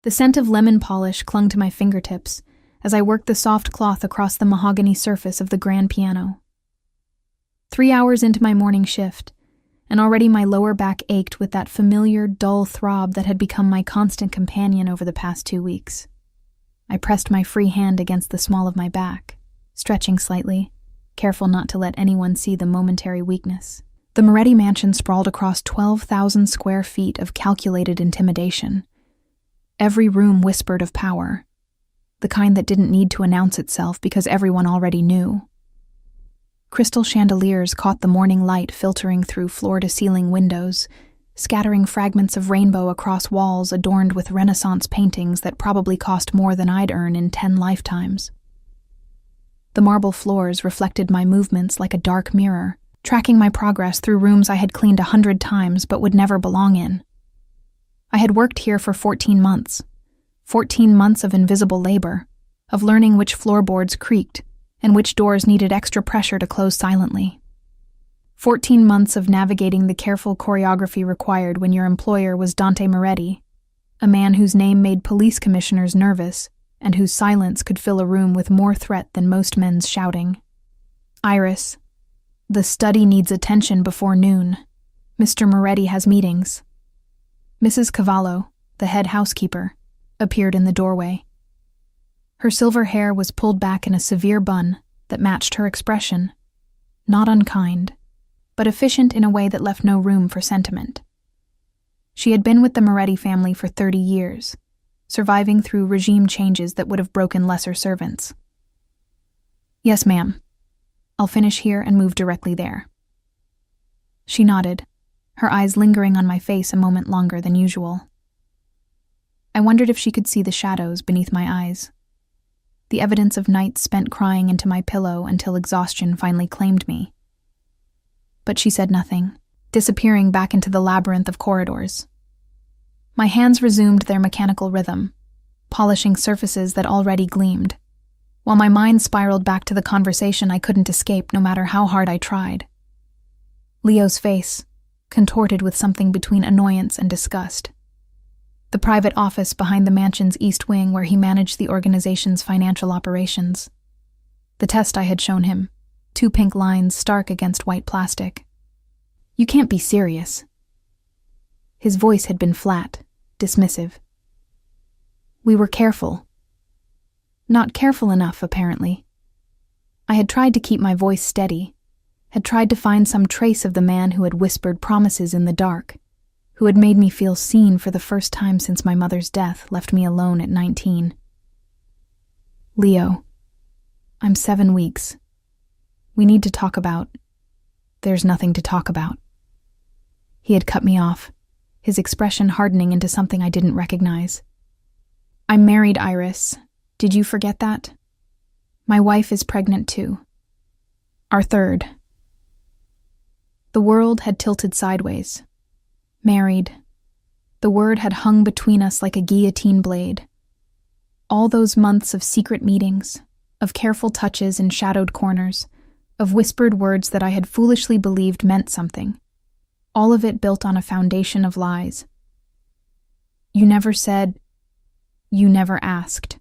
The scent of lemon polish clung to my fingertips as I worked the soft cloth across the mahogany surface of the grand piano. 3 hours into my morning shift, and already my lower back ached with that familiar, dull throb that had become my constant companion over the past 2 weeks. I pressed my free hand against the small of my back, stretching slightly, careful not to let anyone see the momentary weakness. The Moretti mansion sprawled across 12,000 square feet of calculated intimidation. Every room whispered of power, the kind that didn't need to announce itself because everyone already knew. Crystal chandeliers caught the morning light filtering through floor-to-ceiling windows, scattering fragments of rainbow across walls adorned with Renaissance paintings that probably cost more than I'd earn in 10 lifetimes. The marble floors reflected my movements like a dark mirror, tracking my progress through rooms I had cleaned 100 times but would never belong in. I had worked here for 14 months. 14 months of invisible labor, of learning which floorboards creaked and which doors needed extra pressure to close silently. 14 months of navigating the careful choreography required when your employer was Dante Moretti, a man whose name made police commissioners nervous and whose silence could fill a room with more threat than most men's shouting. Iris, the study needs attention before noon. Mr. Moretti has meetings. Mrs. Cavallo, the head housekeeper, appeared in the doorway. Her silver hair was pulled back in a severe bun that matched her expression, not unkind, but efficient in a way that left no room for sentiment. She had been with the Moretti family for 30 years, surviving through regime changes that would have broken lesser servants. "Yes, ma'am. I'll finish here and move directly there." She nodded, her eyes lingering on my face a moment longer than usual. I wondered if she could see the shadows beneath my eyes, the evidence of nights spent crying into my pillow until exhaustion finally claimed me. But she said nothing, disappearing back into the labyrinth of corridors. My hands resumed their mechanical rhythm, polishing surfaces that already gleamed, while my mind spiraled back to the conversation I couldn't escape no matter how hard I tried. Leo's face, contorted with something between annoyance and disgust. The private office behind the mansion's east wing where he managed the organization's financial operations. The test I had shown him, 2 pink lines stark against white plastic. "You can't be serious." His voice had been flat, dismissive. "We were careful." Not careful enough, apparently. I had tried to keep my voice steady, had tried to find some trace of the man who had whispered promises in the dark, who had made me feel seen for the first time since my mother's death left me alone at 19. "Leo, I'm 7 weeks. We need to talk about..." "There's nothing to talk about." He had cut me off, his expression hardening into something I didn't recognize. "I'm married, Iris. Did you forget that? My wife is pregnant too. Our third." The world had tilted sideways. Married. The word had hung between us like a guillotine blade. All those months of secret meetings, of careful touches in shadowed corners, of whispered words that I had foolishly believed meant something. All of it built on a foundation of lies. "You never said, you never asked."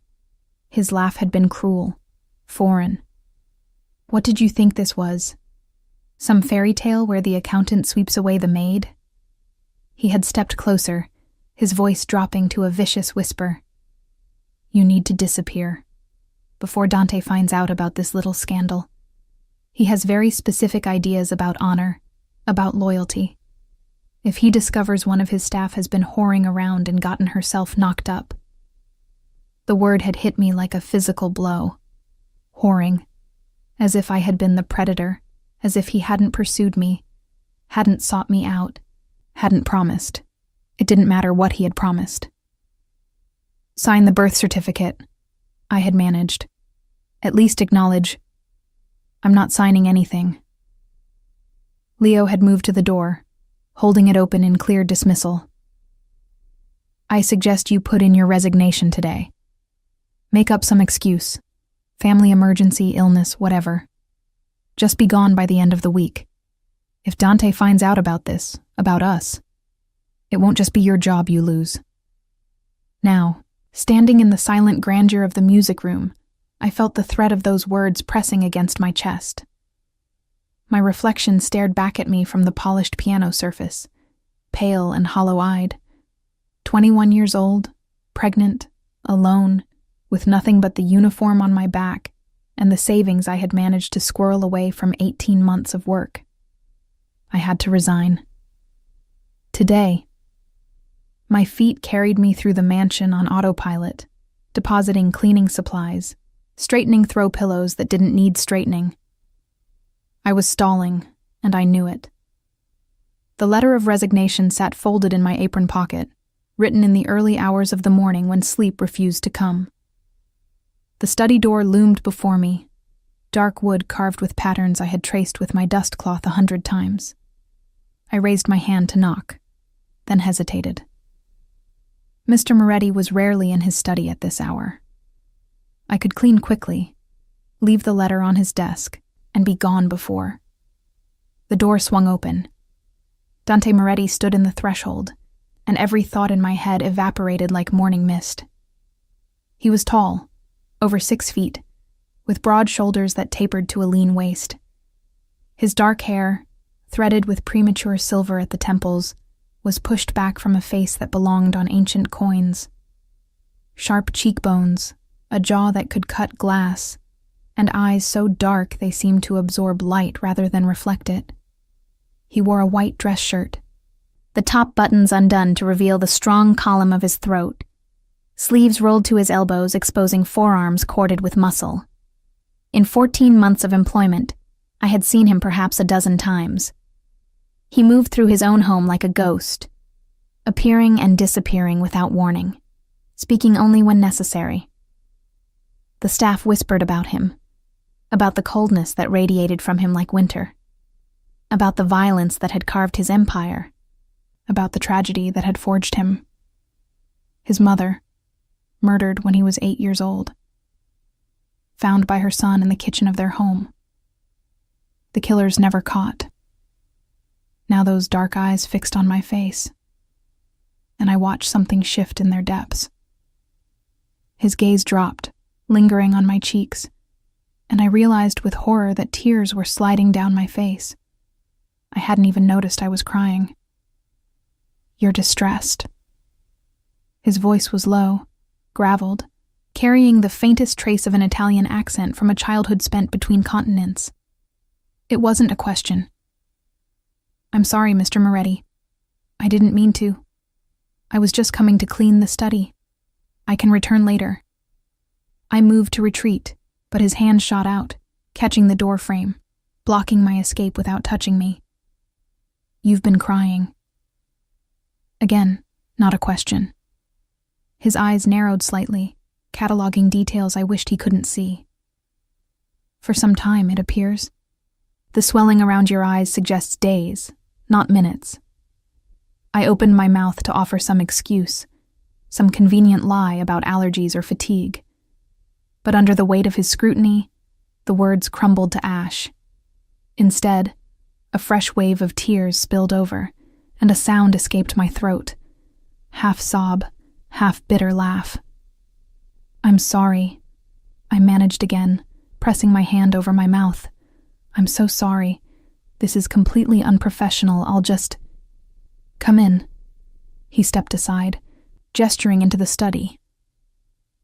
His laugh had been cruel, foreign. "What did you think this was? Some fairy tale where the accountant sweeps away the maid?" He had stepped closer, his voice dropping to a vicious whisper. "You need to disappear, before Dante finds out about this little scandal. He has very specific ideas about honor, about loyalty. If he discovers one of his staff has been whoring around and gotten herself knocked up..." The word had hit me like a physical blow. Whoring. As if I had been the predator, as if he hadn't pursued me, hadn't sought me out, hadn't promised. It didn't matter what he had promised. "Sign the birth certificate," I had managed. "At least acknowledge..." "I'm not signing anything." Leo had moved to the door, holding it open in clear dismissal. "I suggest you put in your resignation today. Make up some excuse. Family emergency, illness, whatever. Just be gone by the end of the week. If Dante finds out about this, about us, it won't just be your job you lose. Now, Standing in the silent grandeur of the music room, I felt the threat of those words pressing against my chest. My reflection stared back at me from the polished piano surface, pale and hollow-eyed. 21 years old, pregnant, alone, with nothing but the uniform on my back and the savings I had managed to squirrel away from 18 months of work. I had to resign. Today, my feet carried me through the mansion on autopilot, depositing cleaning supplies, straightening throw pillows that didn't need straightening. I was stalling, and I knew it. The letter of resignation sat folded in my apron pocket, written in the early hours of the morning when sleep refused to come. The study door loomed before me, dark wood carved with patterns I had traced with my dust cloth 100 times. I raised my hand to knock, then hesitated. Mr. Moretti was rarely in his study at this hour. I could clean quickly, leave the letter on his desk, and be gone before. The door swung open. Dante Moretti stood in the threshold, and every thought in my head evaporated like morning mist. He was tall, over 6 feet, with broad shoulders that tapered to a lean waist. His dark hair, threaded with premature silver at the temples, was pushed back from a face that belonged on ancient coins. Sharp cheekbones, a jaw that could cut glass, and eyes so dark they seemed to absorb light rather than reflect it. He wore a white dress shirt, the top buttons undone to reveal the strong column of his throat, sleeves rolled to his elbows exposing forearms corded with muscle. In 14 months of employment, I had seen him perhaps a dozen times. He moved through his own home like a ghost, appearing and disappearing without warning, speaking only when necessary. The staff whispered about him, about the coldness that radiated from him like winter, about the violence that had carved his empire, about the tragedy that had forged him. His mother, murdered when he was 8 years old, found by her son in the kitchen of their home. The killers never caught. Now those dark eyes fixed on my face, and I watched something shift in their depths. His gaze dropped, lingering on my cheeks, and I realized with horror that tears were sliding down my face. I hadn't even noticed I was crying. "You're distressed." His voice was low, graveled, carrying the faintest trace of an Italian accent from a childhood spent between continents. It wasn't a question. "I'm sorry, Mr. Moretti. I didn't mean to. I was just coming to clean the study. I can return later." I moved to retreat, but his hand shot out, catching the door frame, blocking my escape without touching me. "You've been crying." Again, not a question. His eyes narrowed slightly, cataloging details I wished he couldn't see. "For some time, it appears. The swelling around your eyes suggests days, not minutes." I opened my mouth to offer some excuse, some convenient lie about allergies or fatigue. But under the weight of his scrutiny, the words crumbled to ash. Instead, a fresh wave of tears spilled over, and a sound escaped my throat. Half sob, half bitter laugh. "I'm sorry," I managed again, pressing my hand over my mouth. "I'm so sorry. This is completely unprofessional. I'll just—" "Come in." He stepped aside, gesturing into the study.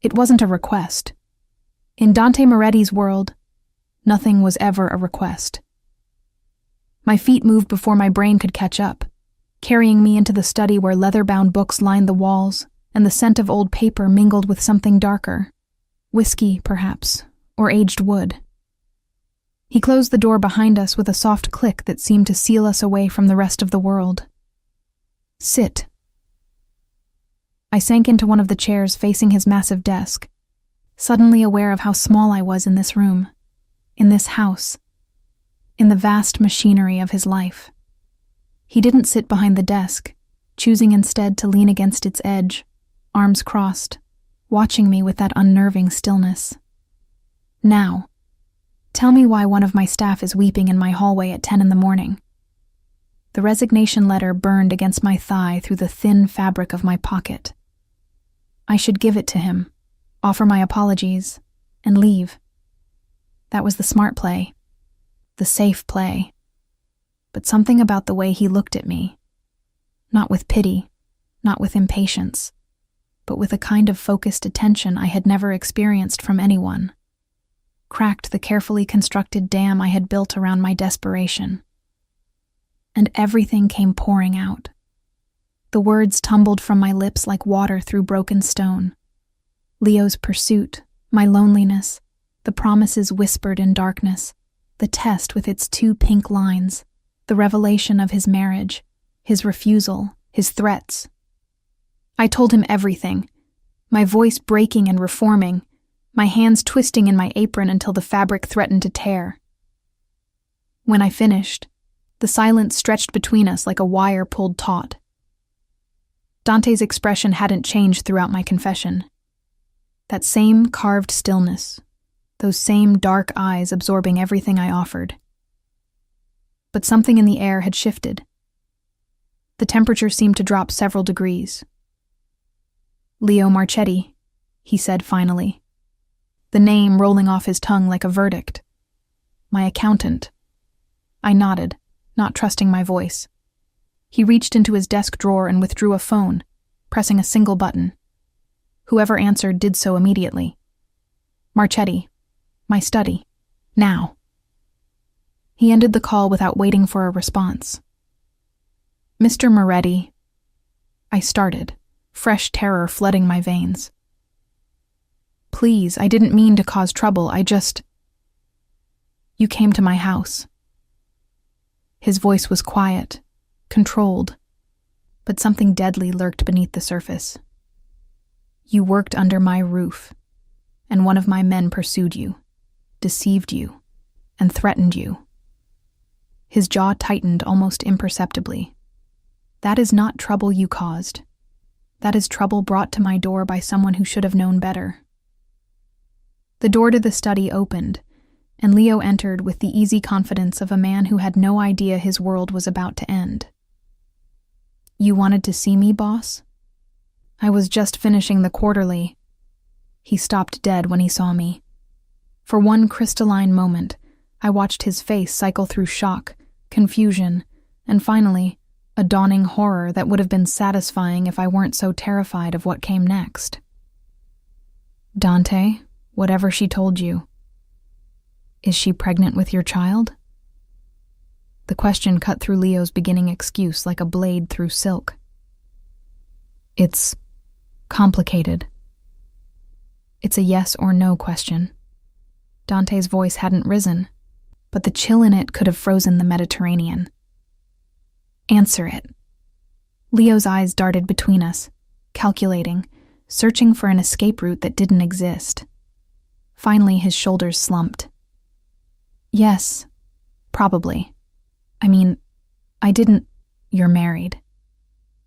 It wasn't a request. In Dante Moretti's world, nothing was ever a request. My feet moved before my brain could catch up, carrying me into the study where leather-bound books lined the walls and the scent of old paper mingled with something darker. Whiskey, perhaps, or aged wood. He closed the door behind us with a soft click that seemed to seal us away from the rest of the world. "Sit." I sank into one of the chairs facing his massive desk, suddenly aware of how small I was in this room, in this house, in the vast machinery of his life. He didn't sit behind the desk, choosing instead to lean against its edge, arms crossed, watching me with that unnerving stillness. "Now, tell me why one of my staff is weeping in my hallway at 10 in the morning." The resignation letter burned against my thigh through the thin fabric of my pocket. I should give it to him, offer my apologies, and leave. That was the smart play, the safe play. But something about the way he looked at me, not with pity, not with impatience, but with a kind of focused attention I had never experienced from anyone, cracked the carefully constructed dam I had built around my desperation. And everything came pouring out. The words tumbled from my lips like water through broken stone. Leo's pursuit, my loneliness, the promises whispered in darkness, the test with its 2 pink lines, the revelation of his marriage, his refusal, his threats. I told him everything, my voice breaking and reforming, my hands twisting in my apron until the fabric threatened to tear. When I finished, the silence stretched between us like a wire pulled taut. Dante's expression hadn't changed throughout my confession. That same carved stillness, those same dark eyes absorbing everything I offered. But something in the air had shifted. The temperature seemed to drop several degrees. Leo Marchetti, he said finally, the name rolling off his tongue like a verdict. My accountant. I nodded, not trusting my voice. He reached into his desk drawer and withdrew a phone, pressing a single button. Whoever answered did so immediately. Marchetti. My study. Now. He ended the call without waiting for a response. Mr. Moretti. I started, fresh terror flooding my veins. Please, I didn't mean to cause trouble, You came to my house. His voice was quiet, controlled, but something deadly lurked beneath the surface. You worked under my roof, and one of my men pursued you, deceived you, and threatened you. His jaw tightened almost imperceptibly. That is not trouble you caused. That is trouble brought to my door by someone who should have known better. The door to the study opened, and Leo entered with the easy confidence of a man who had no idea his world was about to end. You wanted to see me, boss? I was just finishing the quarterly. He stopped dead when he saw me. For one crystalline moment, I watched his face cycle through shock, confusion, and finally, a dawning horror that would have been satisfying if I weren't so terrified of what came next. Dante, whatever she told you, is she pregnant with your child? The question cut through Leo's beginning excuse like a blade through silk. It's complicated. It's a yes or no question. Dante's voice hadn't risen, but the chill in it could have frozen the Mediterranean. Answer it. Leo's eyes darted between us, calculating, searching for an escape route that didn't exist. Finally, his shoulders slumped. Yes, probably. You're married.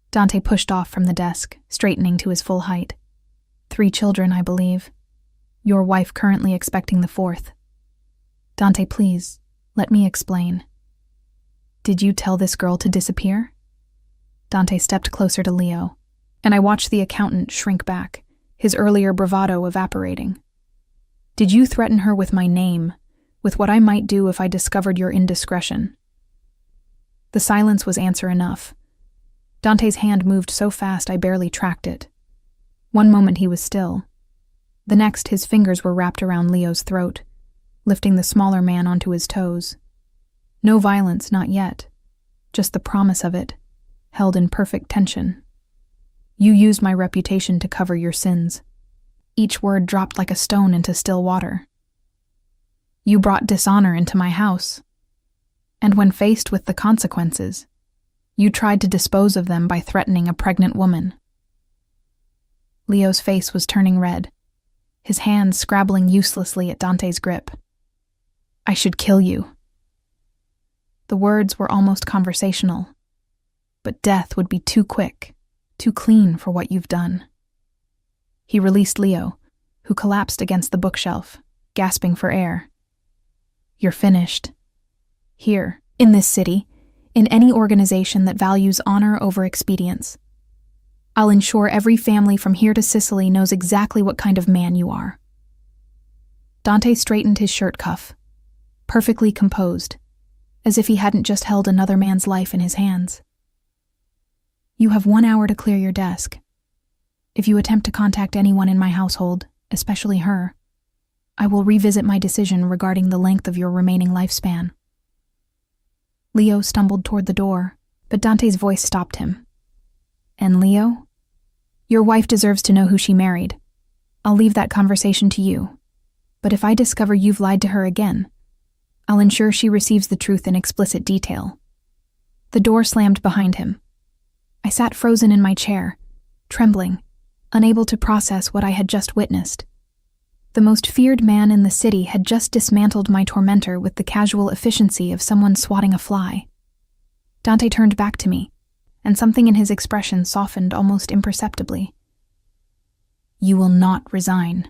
Dante pushed off from the desk, straightening to his full height. 3 children, I believe. Your wife currently expecting the 4th. Dante, please, let me explain. Did you tell this girl to disappear? Dante stepped closer to Leo, and I watched the accountant shrink back, his earlier bravado evaporating. Did you threaten her with my name, with what I might do if I discovered your indiscretion? The silence was answer enough. Dante's hand moved so fast I barely tracked it. One moment he was still. The next, his fingers were wrapped around Leo's throat, lifting the smaller man onto his toes. No violence, not yet. Just the promise of it, held in perfect tension. You used my reputation to cover your sins. Each word dropped like a stone into still water. You brought dishonor into my house. And when faced with the consequences, you tried to dispose of them by threatening a pregnant woman. Leo's face was turning red, his hands scrabbling uselessly at Dante's grip. I should kill you. The words were almost conversational, but death would be too quick, too clean for what you've done. He released Leo, who collapsed against the bookshelf, gasping for air. You're finished. Here, in this city, in any organization that values honor over expedience. I'll ensure every family from here to Sicily knows exactly what kind of man you are." Dante straightened his shirt cuff, perfectly composed, as if he hadn't just held another man's life in his hands. "You have 1 hour to clear your desk. If you attempt to contact anyone in my household, especially her, I will revisit my decision regarding the length of your remaining lifespan." Leo stumbled toward the door, but Dante's voice stopped him. "And Leo? Your wife deserves to know who she married. I'll leave that conversation to you. But if I discover you've lied to her again, I'll ensure she receives the truth in explicit detail." The door slammed behind him. I sat frozen in my chair, trembling, unable to process what I had just witnessed. The most feared man in the city had just dismantled my tormentor with the casual efficiency of someone swatting a fly. Dante turned back to me, and something in his expression softened almost imperceptibly. "You will not resign."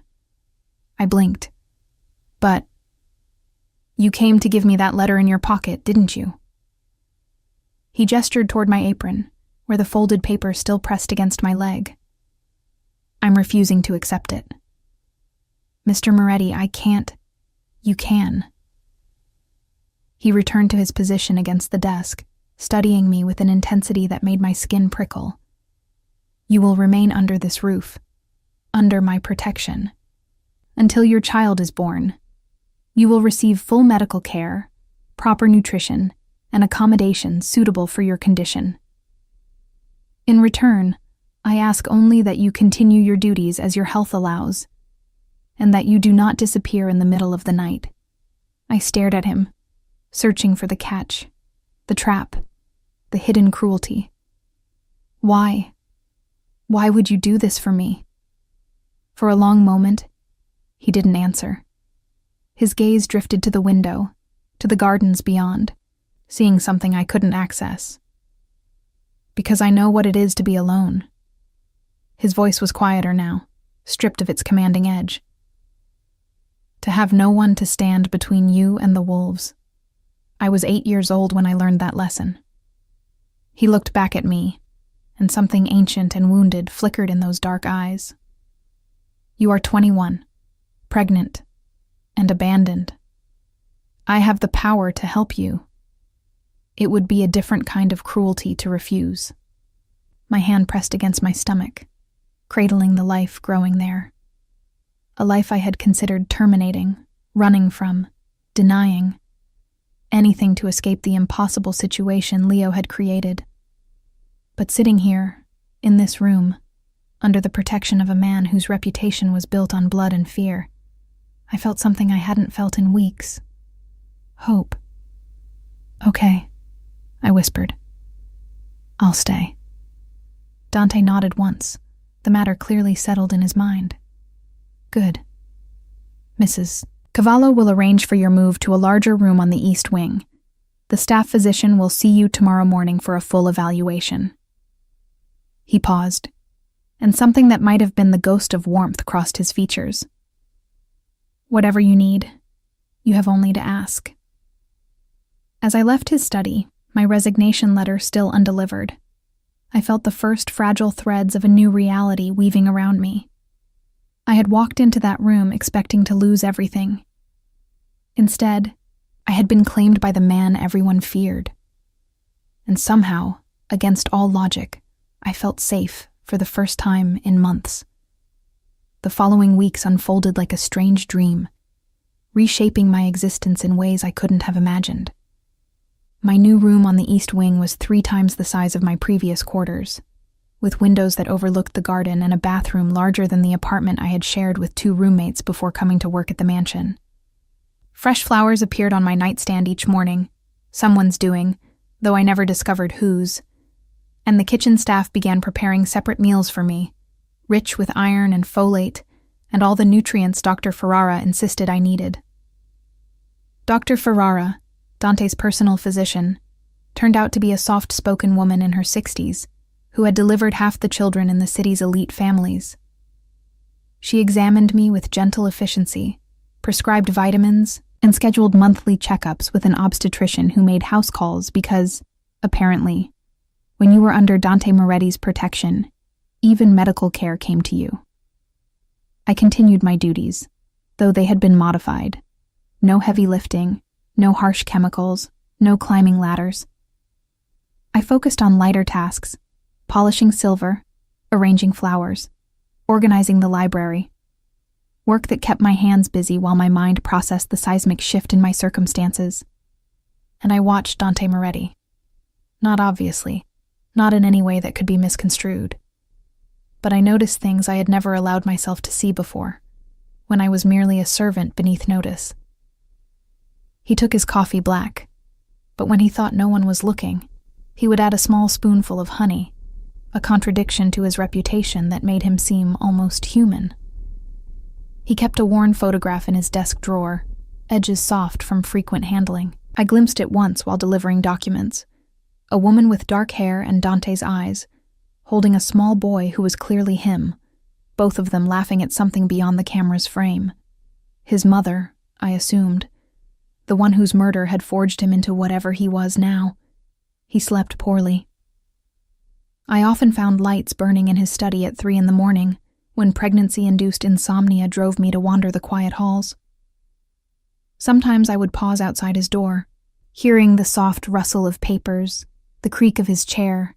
I blinked. "But you came to give me that letter in your pocket, didn't you?" He gestured toward my apron, where the folded paper still pressed against my leg. "I'm refusing to accept it." "Mr. Moretti, I can't." "You can." He returned to his position against the desk, studying me with an intensity that made my skin prickle. "You will remain under this roof, under my protection, until your child is born. You will receive full medical care, proper nutrition, and accommodations suitable for your condition. In return, I ask only that you continue your duties as your health allows, and that you do not disappear in the middle of the night." I stared at him, searching for the catch, the trap, the hidden cruelty. Why? Why would you do this for me? For a long moment, he didn't answer. His gaze drifted to the window, to the gardens beyond, seeing something I couldn't access. "Because I know what it is to be alone." His voice was quieter now, stripped of its commanding edge. "To have no one to stand between you and the wolves. I was 8 years old when I learned that lesson." He looked back at me, and something ancient and wounded flickered in those dark eyes. "You are 21, pregnant, and abandoned. I have the power to help you. It would be a different kind of cruelty to refuse." My hand pressed against my stomach, cradling the life growing there. A life I had considered terminating, running from, denying. Anything to escape the impossible situation Leo had created. But sitting here, in this room, under the protection of a man whose reputation was built on blood and fear, I felt something I hadn't felt in weeks. Hope. "Okay," I whispered. "I'll stay." Dante nodded once, the matter clearly settled in his mind. "Good. Mrs. Cavallo will arrange for your move to a larger room on the East Wing. The staff physician will see you tomorrow morning for a full evaluation." He paused, and something that might have been the ghost of warmth crossed his features. "Whatever you need, you have only to ask." As I left his study, my resignation letter still undelivered, I felt the first fragile threads of a new reality weaving around me. I had walked into that room expecting to lose everything. Instead, I had been claimed by the man everyone feared. And somehow, against all logic, I felt safe for the first time in months. The following weeks unfolded like a strange dream, reshaping my existence in ways I couldn't have imagined. My new room on the East Wing was 3 times the size of my previous quarters, with windows that overlooked the garden and a bathroom larger than the apartment I had shared with 2 roommates before coming to work at the mansion. Fresh flowers appeared on my nightstand each morning, someone's doing, though I never discovered whose, and the kitchen staff began preparing separate meals for me, rich with iron and folate, and all the nutrients Dr. Ferrara insisted I needed. Dr. Ferrara, Dante's personal physician, turned out to be a soft-spoken woman in her 60s, who had delivered half the children in the city's elite families. She examined me with gentle efficiency, prescribed vitamins, and scheduled monthly checkups with an obstetrician who made house calls because, apparently, when you were under Dante Moretti's protection, Even medical care came to you. I continued my duties, though they had been modified. No heavy lifting, no harsh chemicals, no climbing ladders. I focused on lighter tasks, polishing silver, arranging flowers, organizing the library. Work that kept my hands busy while my mind processed the seismic shift in my circumstances. And I watched Dante Moretti. Not obviously, not in any way that could be misconstrued. But I noticed things I had never allowed myself to see before, when I was merely a servant beneath notice. He took his coffee black, but when he thought no one was looking, he would add a small spoonful of honey, a contradiction to his reputation that made him seem almost human. He kept a worn photograph in his desk drawer, edges soft from frequent handling. I glimpsed it once while delivering documents. A woman with dark hair and Dante's eyes, holding a small boy who was clearly him, both of them laughing at something beyond the camera's frame. His mother, I assumed, the one whose murder had forged him into whatever he was now. He slept poorly. I often found lights burning in his study at 3 a.m, when pregnancy-induced insomnia drove me to wander the quiet halls. Sometimes I would pause outside his door, hearing the soft rustle of papers, the creak of his chair,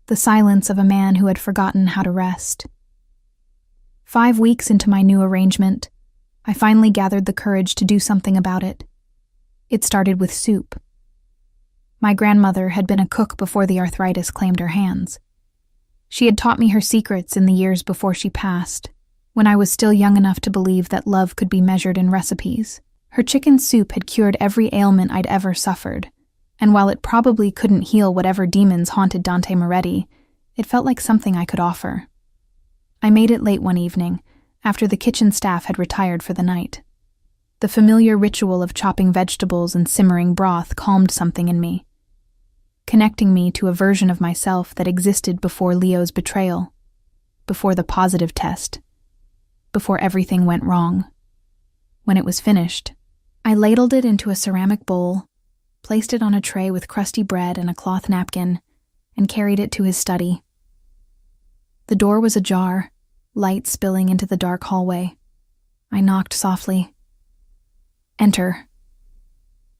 the silence of a man who had forgotten how to rest. 5 weeks into my new arrangement, I finally gathered the courage to do something about it. It started with soup. My grandmother had been a cook before the arthritis claimed her hands. She had taught me her secrets in the years before she passed, when I was still young enough to believe that love could be measured in recipes. Her chicken soup had cured every ailment I'd ever suffered, and while it probably couldn't heal whatever demons haunted Dante Moretti, it felt like something I could offer. I made it late one evening, after the kitchen staff had retired for the night. The familiar ritual of chopping vegetables and simmering broth calmed something in me, connecting me to a version of myself that existed before Leo's betrayal, before the positive test, before everything went wrong. When it was finished, I ladled it into a ceramic bowl, placed it on a tray with crusty bread and a cloth napkin, and carried it to his study. The door was ajar, light spilling into the dark hallway. I knocked softly. Enter.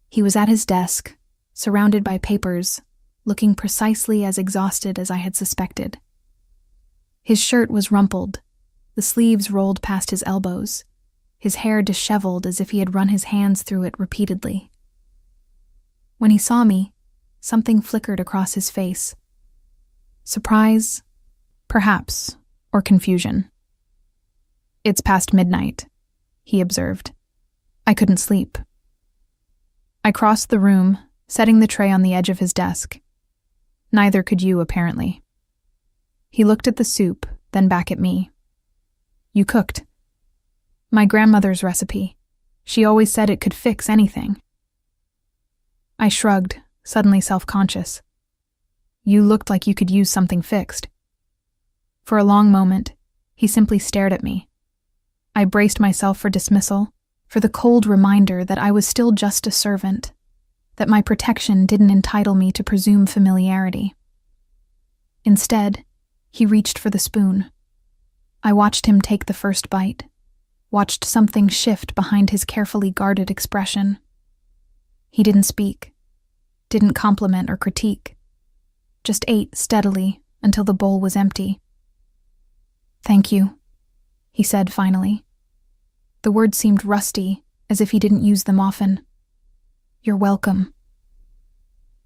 He was at his desk, surrounded by papers, looking precisely as exhausted as I had suspected. His shirt was rumpled, the sleeves rolled past his elbows, his hair disheveled as if he had run his hands through it repeatedly. When he saw me, something flickered across his face. Surprise, perhaps, or confusion. "It's past midnight," he observed. I couldn't sleep. I crossed the room, setting the tray on the edge of his desk. Neither could you, apparently. He looked at the soup, then back at me. "You cooked." "My grandmother's recipe. She always said it could fix anything." I shrugged, suddenly self-conscious. "You looked like you could use something fixed." For a long moment, he simply stared at me. I braced myself for dismissal, for the cold reminder that I was still just a servant, that my protection didn't entitle me to presume familiarity. Instead, he reached for the spoon. I watched him take the first bite, watched something shift behind his carefully guarded expression. He didn't speak, didn't compliment or critique, just ate steadily until the bowl was empty. "Thank you," he said finally. The words seemed rusty, as if he didn't use them often. "You're welcome."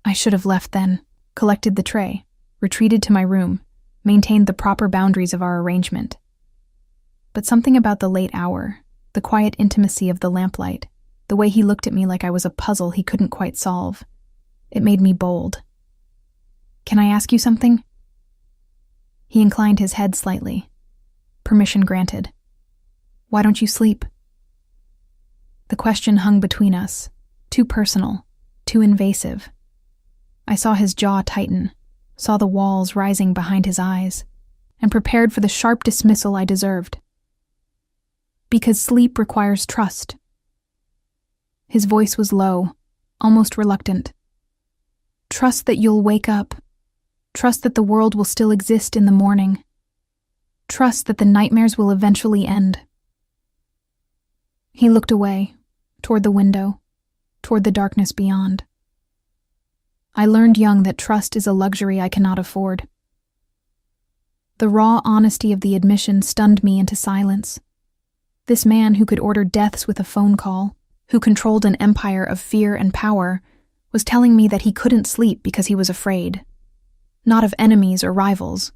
I should have left then, collected the tray, retreated to my room, maintained the proper boundaries of our arrangement. But something about the late hour, the quiet intimacy of the lamplight, the way he looked at me like I was a puzzle he couldn't quite solve, it made me bold. "Can I ask you something?" He inclined his head slightly. Permission granted. "Why don't you sleep?" The question hung between us, too personal, too invasive. I saw his jaw tighten, saw the walls rising behind his eyes, and prepared for the sharp dismissal I deserved. "Because sleep requires trust." His voice was low, almost reluctant. "Trust that you'll wake up. Trust that the world will still exist in the morning. Trust that the nightmares will eventually end. He looked away, toward the window, toward the darkness beyond. I learned young that trust is a luxury I cannot afford. The raw honesty of the admission stunned me into silence. This man who could order deaths with a phone call, who controlled an empire of fear and power, was telling me that he couldn't sleep because he was afraid. Not of enemies or rivals,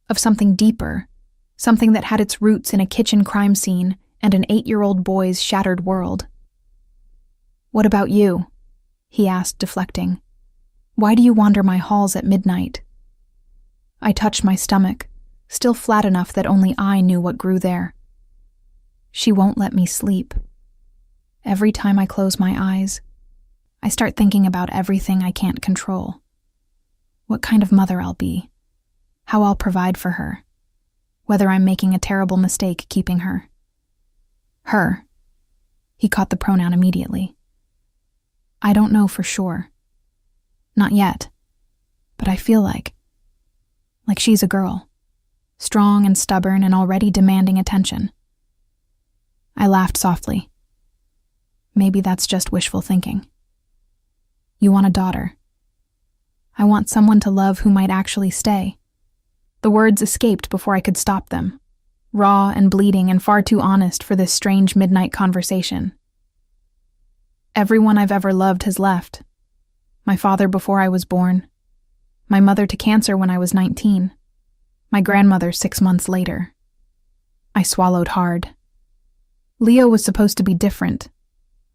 of something deeper, something that had its roots in a kitchen crime scene and an 8-year-old boy's shattered world. "What about you?" he asked, deflecting. "Why do you wander my halls at midnight?" I touched my stomach, still flat enough that only I knew what grew there. She won't let me sleep. Every time I close my eyes, I start thinking about everything I can't control. What kind of mother I'll be, how I'll provide for her, whether I'm making a terrible mistake keeping her. Her. He caught the pronoun immediately. I don't know for sure. Not yet. But I feel like she's a girl, strong and stubborn and already demanding attention. I laughed softly. Maybe that's just wishful thinking. You want a daughter. I want someone to love who might actually stay. The words escaped before I could stop them, raw and bleeding and far too honest for this strange midnight conversation. Everyone I've ever loved has left. My father before I was born. My mother to cancer when I was 19. My grandmother 6 months later. I swallowed hard. Leo was supposed to be different,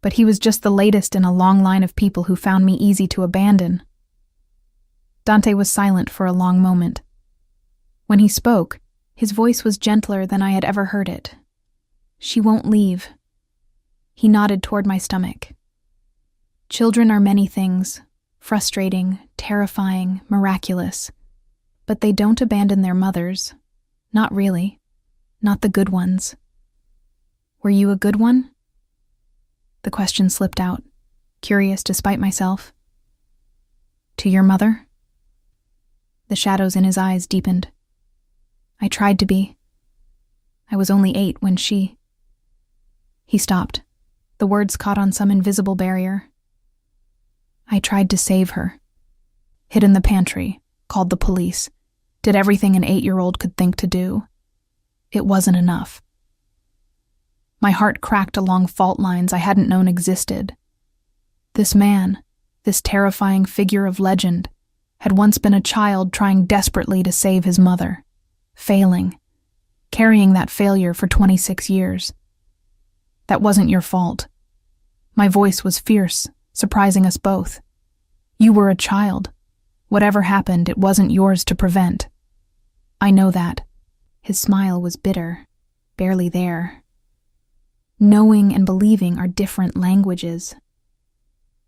but he was just the latest in a long line of people who found me easy to abandon. Dante was silent for a long moment. When he spoke, his voice was gentler than I had ever heard it. She won't leave. He nodded toward my stomach. Children are many things, frustrating, terrifying, miraculous, but they don't abandon their mothers. Not really. Not the good ones. Were you a good one? The question slipped out, curious despite myself. To your mother? The shadows in his eyes deepened. I tried to be. I was only 8 when she... He stopped. The words caught on some invisible barrier. I tried to save her. Hid in the pantry, called the police, did everything an 8-year-old could think to do. It wasn't enough. My heart cracked along fault lines I hadn't known existed. This man, this terrifying figure of legend, had once been a child trying desperately to save his mother, failing, carrying that failure for 26 years. That wasn't your fault. My voice was fierce, surprising us both. You were a child. Whatever happened, it wasn't yours to prevent. I know that. His smile was bitter, barely there. Knowing and believing are different languages.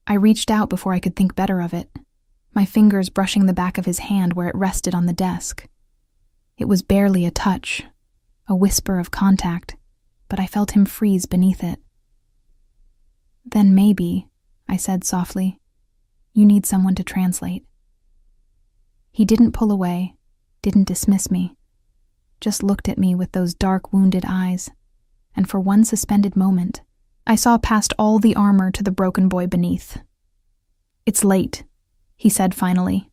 I reached out before I could think better of it, my fingers brushing the back of his hand where it rested on the desk. It was barely a touch, a whisper of contact, but I felt him freeze beneath it. Then maybe, I said softly, you need someone to translate. He didn't pull away, didn't dismiss me, just looked at me with those dark, wounded eyes, and for one suspended moment, I saw past all the armor to the broken boy beneath. It's late, he said finally.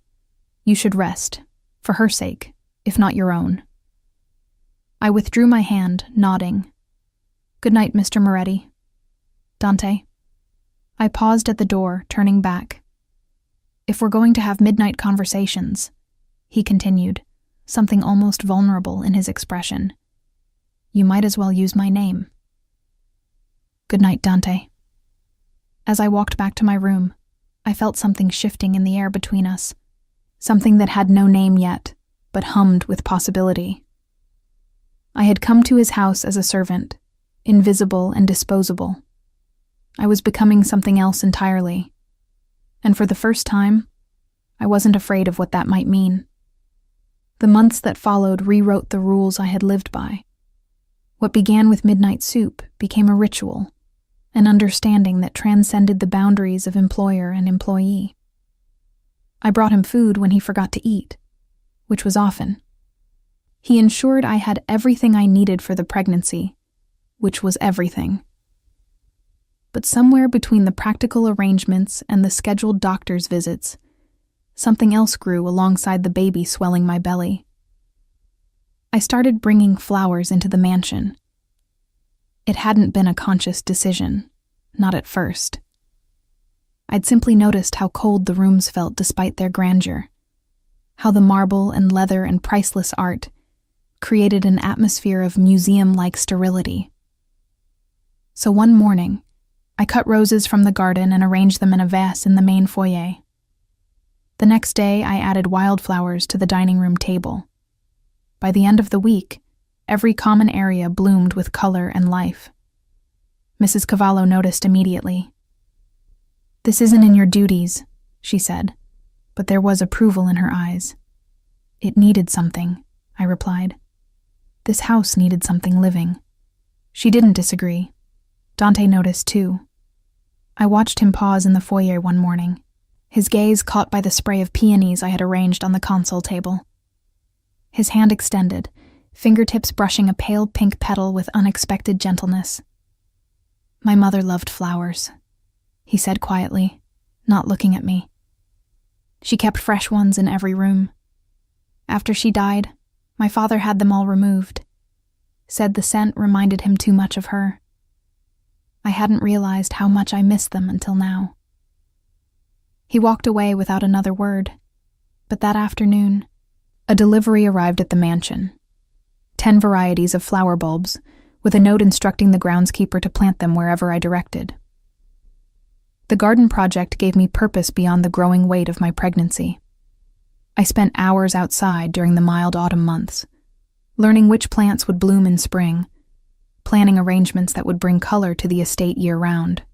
You should rest, for her sake, if not your own. I withdrew my hand, nodding. Good night, Mr. Moretti. Dante. I paused at the door, turning back. If we're going to have midnight conversations, he continued, something almost vulnerable in his expression, you might as well use my name. Good night, Dante. As I walked back to my room, I felt something shifting in the air between us, something that had no name yet, but hummed with possibility. I had come to his house as a servant, invisible and disposable. I was becoming something else entirely, and for the first time, I wasn't afraid of what that might mean. The months that followed rewrote the rules I had lived by. What began with midnight soup became a ritual, an understanding that transcended the boundaries of employer and employee. I brought him food when he forgot to eat, which was often. He ensured I had everything I needed for the pregnancy, which was everything. But somewhere between the practical arrangements and the scheduled doctor's visits, something else grew alongside the baby swelling my belly. I started bringing flowers into the mansion. It hadn't been a conscious decision, not at first. I'd simply noticed how cold the rooms felt despite their grandeur, how the marble and leather and priceless art created an atmosphere of museum-like sterility. So one morning, I cut roses from the garden and arranged them in a vase in the main foyer. The next day, I added wildflowers to the dining room table. By the end of the week, every common area bloomed with color and life. Mrs. Cavallo noticed immediately. "This isn't in your duties," she said, but there was approval in her eyes. "It needed something," I replied. "This house needed something living." She didn't disagree. Dante noticed too. I watched him pause in the foyer one morning, his gaze caught by the spray of peonies I had arranged on the console table. His hand extended, fingertips brushing a pale pink petal with unexpected gentleness. "My mother loved flowers," he said quietly, not looking at me. "She kept fresh ones in every room. After she died, my father had them all removed. Said the scent reminded him too much of her. I hadn't realized how much I missed them until now." He walked away without another word, but that afternoon, a delivery arrived at the mansion. 10 varieties of flower bulbs, with a note instructing the groundskeeper to plant them wherever I directed. The garden project gave me purpose beyond the growing weight of my pregnancy. I spent hours outside during the mild autumn months, learning which plants would bloom in spring, planning arrangements that would bring color to the estate year-round.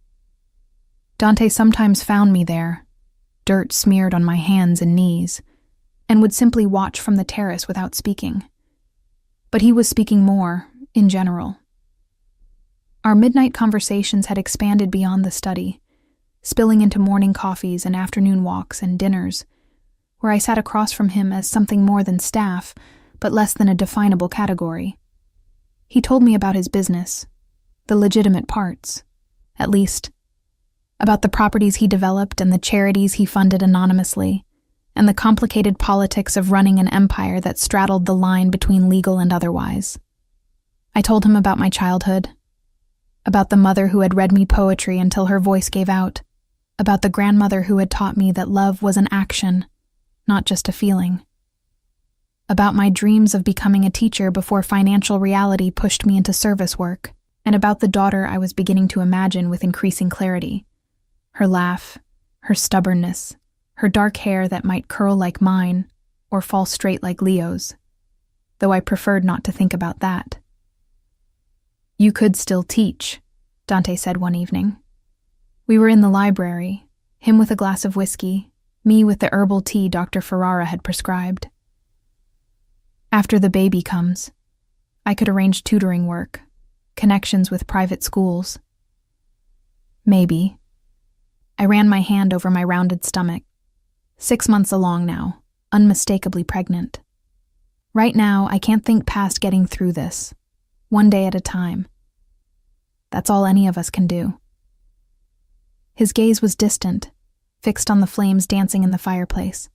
Dante sometimes found me there, dirt smeared on my hands and knees, and would simply watch from the terrace without speaking. But he was speaking more, in general. Our midnight conversations had expanded beyond the study, spilling into morning coffees and afternoon walks and dinners, where I sat across from him as something more than staff, but less than a definable category. He told me about his business, the legitimate parts, at least, about the properties he developed and the charities he funded anonymously, and the complicated politics of running an empire that straddled the line between legal and otherwise. I told him about my childhood, about the mother who had read me poetry until her voice gave out, about the grandmother who had taught me that love was an action, not just a feeling, about my dreams of becoming a teacher before financial reality pushed me into service work, and about the daughter I was beginning to imagine with increasing clarity. Her laugh, her stubbornness, her dark hair that might curl like mine or fall straight like Leo's, though I preferred not to think about that. "You could still teach," Dante said one evening. We were in the library, him with a glass of whiskey, me with the herbal tea Dr. Ferrara had prescribed. "After the baby comes, I could arrange tutoring work, connections with private schools." "Maybe." I ran my hand over my rounded stomach. 6 months along now, unmistakably pregnant. Right now, I can't think past getting through this, one day at a time. That's all any of us can do. His gaze was distant, fixed on the flames dancing in the fireplace.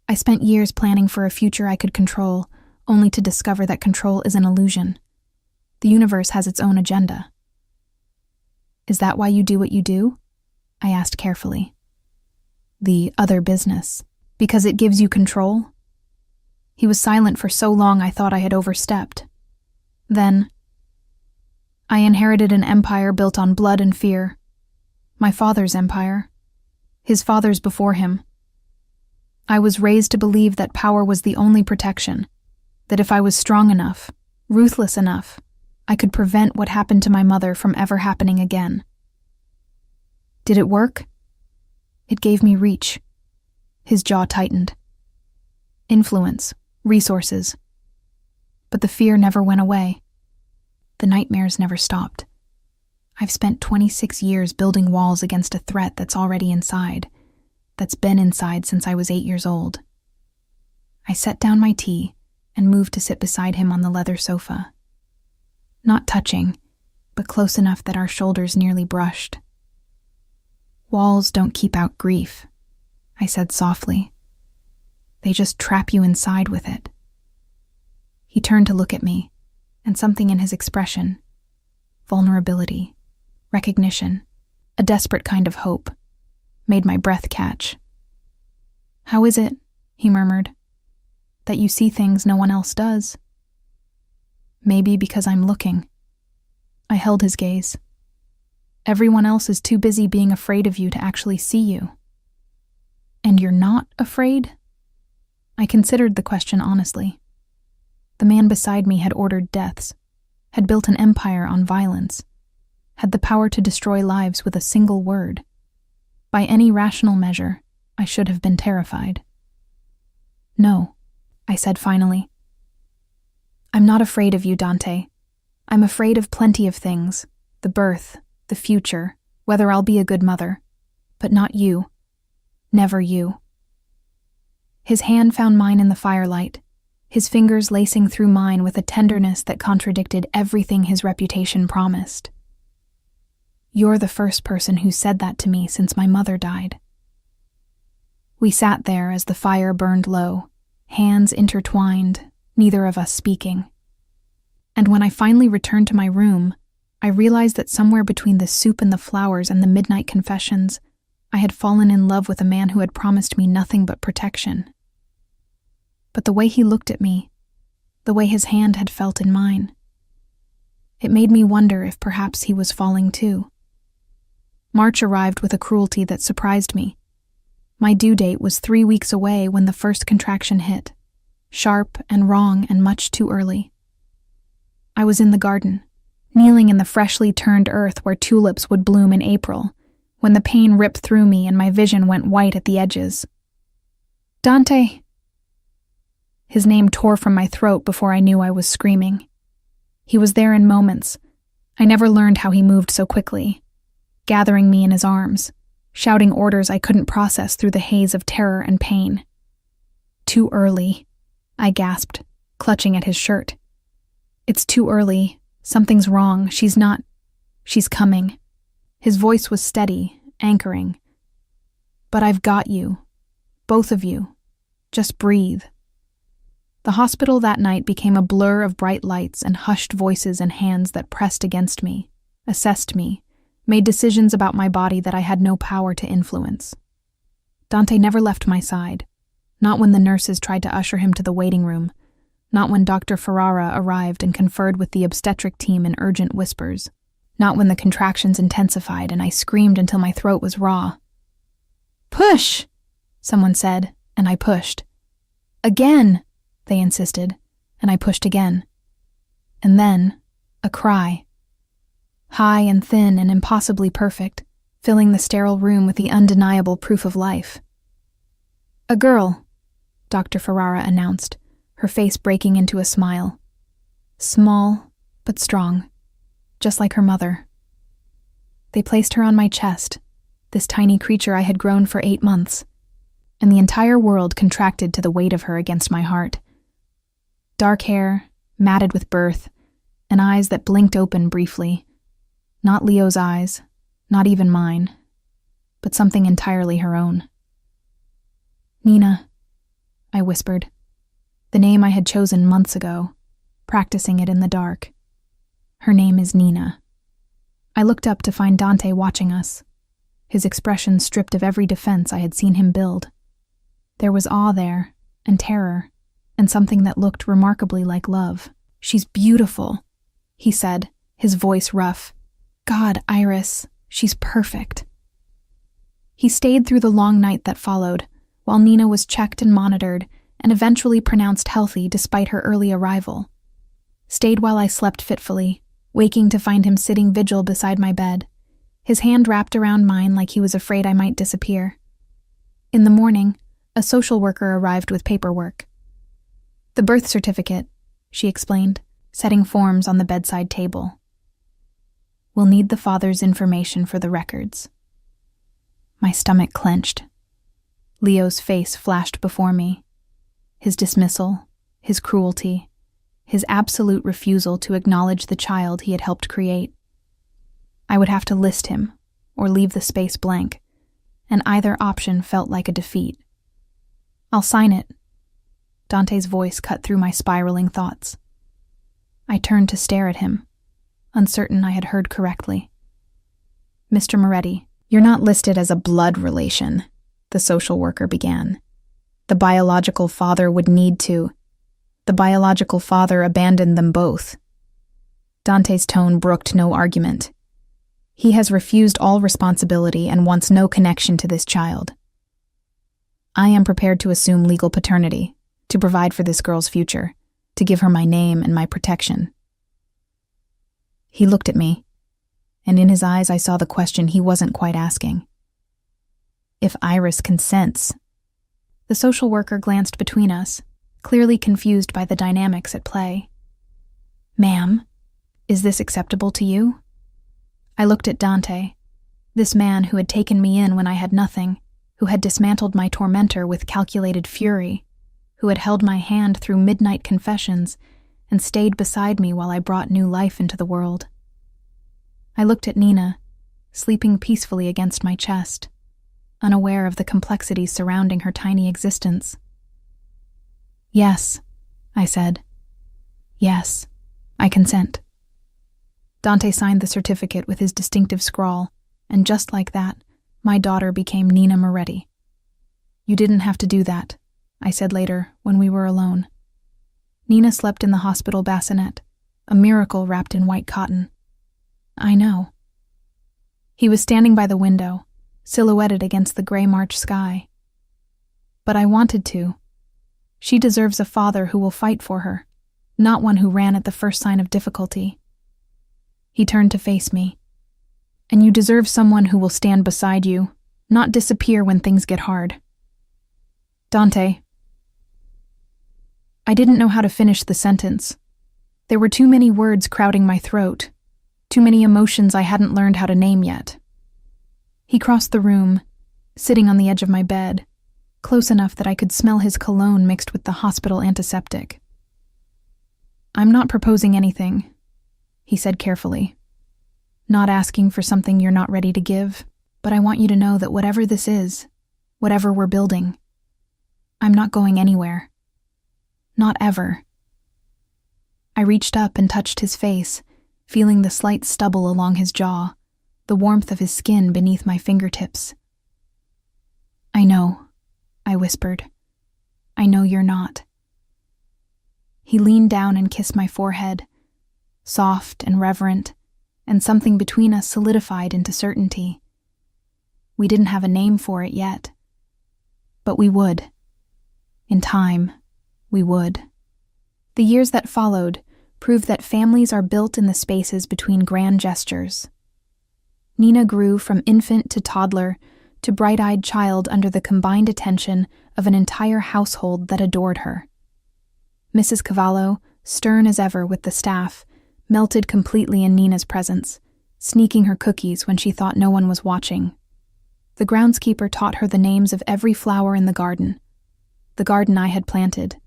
I spent years planning for a future I could control, only to discover that control is an illusion. The universe has its own agenda. "Is that why you do what you do?" I asked carefully. "The other business, because it gives you control?" He was silent for so long I thought I had overstepped. Then, "I inherited an empire built on blood and fear. My father's empire. His father's before him. I was raised to believe that power was the only protection, that if I was strong enough, ruthless enough, I could prevent what happened to my mother from ever happening again. Did it work? It gave me reach." His jaw tightened. "Influence, resources. But the fear never went away. The nightmares never stopped. I've spent 26 years building walls against a threat that's already inside, that's been inside since I was 8 years old." I set down my tea and moved to sit beside him on the leather sofa. Not touching, but close enough that our shoulders nearly brushed. "Walls don't keep out grief," I said softly. "They just trap you inside with it." He turned to look at me, and something in his expression, vulnerability, recognition, a desperate kind of hope, made my breath catch. "How is it," he murmured, "that you see things no one else does?" "Maybe because I'm looking." I held his gaze. "Everyone else is too busy being afraid of you to actually see you." "And you're not afraid?" I considered the question honestly. The man beside me had ordered deaths, had built an empire on violence, had the power to destroy lives with a single word. By any rational measure, I should have been terrified. "No," I said finally. "I'm not afraid of you, Dante. I'm afraid of plenty of things, the birth, the future, whether I'll be a good mother. But not you. Never you." His hand found mine in the firelight, his fingers lacing through mine with a tenderness that contradicted everything his reputation promised. "You're the first person who said that to me since my mother died." We sat there as the fire burned low, hands intertwined, neither of us speaking. And when I finally returned to my room, I realized that somewhere between the soup and the flowers and the midnight confessions, I had fallen in love with a man who had promised me nothing but protection. But the way he looked at me, the way his hand had felt in mine, it made me wonder if perhaps he was falling too. March arrived with a cruelty that surprised me. My due date was 3 weeks away when the first contraction hit, sharp and wrong and much too early. I was in the garden, kneeling in the freshly turned earth where tulips would bloom in April, when the pain ripped through me and my vision went white at the edges. "Dante!" His name tore from my throat before I knew I was screaming. He was there in moments. I never learned how he moved so quickly, gathering me in his arms, shouting orders I couldn't process through the haze of terror and pain. "Too early," I gasped, clutching at his shirt. "It's too early. Something's wrong. She's coming." His voice was steady, anchoring. "But I've got you. Both of you. Just breathe." The hospital that night became a blur of bright lights and hushed voices and hands that pressed against me, assessed me, made decisions about my body that I had no power to influence. Dante never left my side, not when the nurses tried to usher him to the waiting room, not when Dr. Ferrara arrived and conferred with the obstetric team in urgent whispers, not when the contractions intensified and I screamed until my throat was raw. "Push!" someone said, and I pushed. "Again!" they insisted, and I pushed again. And then, a cry. High and thin and impossibly perfect, filling the sterile room with the undeniable proof of life. "A girl," Dr. Ferrara announced, her face breaking into a smile. Small, but strong, just like her mother. They placed her on my chest, this tiny creature I had grown for 8 months, and the entire world contracted to the weight of her against my heart. Dark hair, matted with birth, and eyes that blinked open briefly. Not Leo's eyes, not even mine, but something entirely her own. "Nina," I whispered, the name I had chosen months ago, practicing it in the dark. Her name is Nina. I looked up to find Dante watching us, his expression stripped of every defense I had seen him build. There was awe there, and terror, and something that looked remarkably like love. "She's beautiful," he said, his voice rough. "God, Iris, she's perfect." He stayed through the long night that followed, while Nina was checked and monitored, and eventually pronounced healthy despite her early arrival. Stayed while I slept fitfully, waking to find him sitting vigil beside my bed, his hand wrapped around mine like he was afraid I might disappear. In the morning, a social worker arrived with paperwork. "The birth certificate," she explained, setting forms on the bedside table. "We'll need the father's information for the records." My stomach clenched. Leo's face flashed before me. His dismissal, his cruelty, his absolute refusal to acknowledge the child he had helped create. I would have to list him, or leave the space blank, and either option felt like a defeat. "I'll sign it." Dante's voice cut through my spiraling thoughts. I turned to stare at him, uncertain I had heard correctly. "Mr. Moretti, you're not listed as a blood relation," the social worker began. "The biological father would need to. The biological father abandoned them both." Dante's tone brooked no argument. "He has refused all responsibility and wants no connection to this child. I am prepared to assume legal paternity, to provide for this girl's future, to give her my name and my protection." He looked at me, and in his eyes I saw the question he wasn't quite asking. "If Iris consents." The social worker glanced between us, clearly confused by the dynamics at play. "Ma'am, is this acceptable to you?" I looked at Dante, this man who had taken me in when I had nothing, who had dismantled my tormentor with calculated fury, who had held my hand through midnight confessions and stayed beside me while I brought new life into the world. I looked at Nina, sleeping peacefully against my chest, unaware of the complexities surrounding her tiny existence. "Yes," I said. "Yes, I consent." Dante signed the certificate with his distinctive scrawl, and just like that, my daughter became Nina Moretti. "You didn't have to do that," I said later when we were alone. Nina slept in the hospital bassinet, a miracle wrapped in white cotton. "I know." He was standing by the window, silhouetted against the gray March sky. "But I wanted to. She deserves a father who will fight for her, not one who ran at the first sign of difficulty." He turned to face me. "And you deserve someone who will stand beside you, not disappear when things get hard." "Dante." I didn't know how to finish the sentence. There were too many words crowding my throat, too many emotions I hadn't learned how to name yet. He crossed the room, sitting on the edge of my bed, close enough that I could smell his cologne mixed with the hospital antiseptic. "I'm not proposing anything," he said carefully. "Not asking for something you're not ready to give, but I want you to know that whatever this is, whatever we're building, I'm not going anywhere. Not ever." I reached up and touched his face, feeling the slight stubble along his jaw, the warmth of his skin beneath my fingertips. "I know," I whispered. "I know you're not." He leaned down and kissed my forehead, soft and reverent, and something between us solidified into certainty. We didn't have a name for it yet, but we would. In time, we would. The years that followed proved that families are built in the spaces between grand gestures. Nina grew from infant to toddler to bright-eyed child under the combined attention of an entire household that adored her. Mrs. Cavallo, stern as ever with the staff, melted completely in Nina's presence, sneaking her cookies when she thought no one was watching. The groundskeeper taught her the names of every flower in the garden I had planted,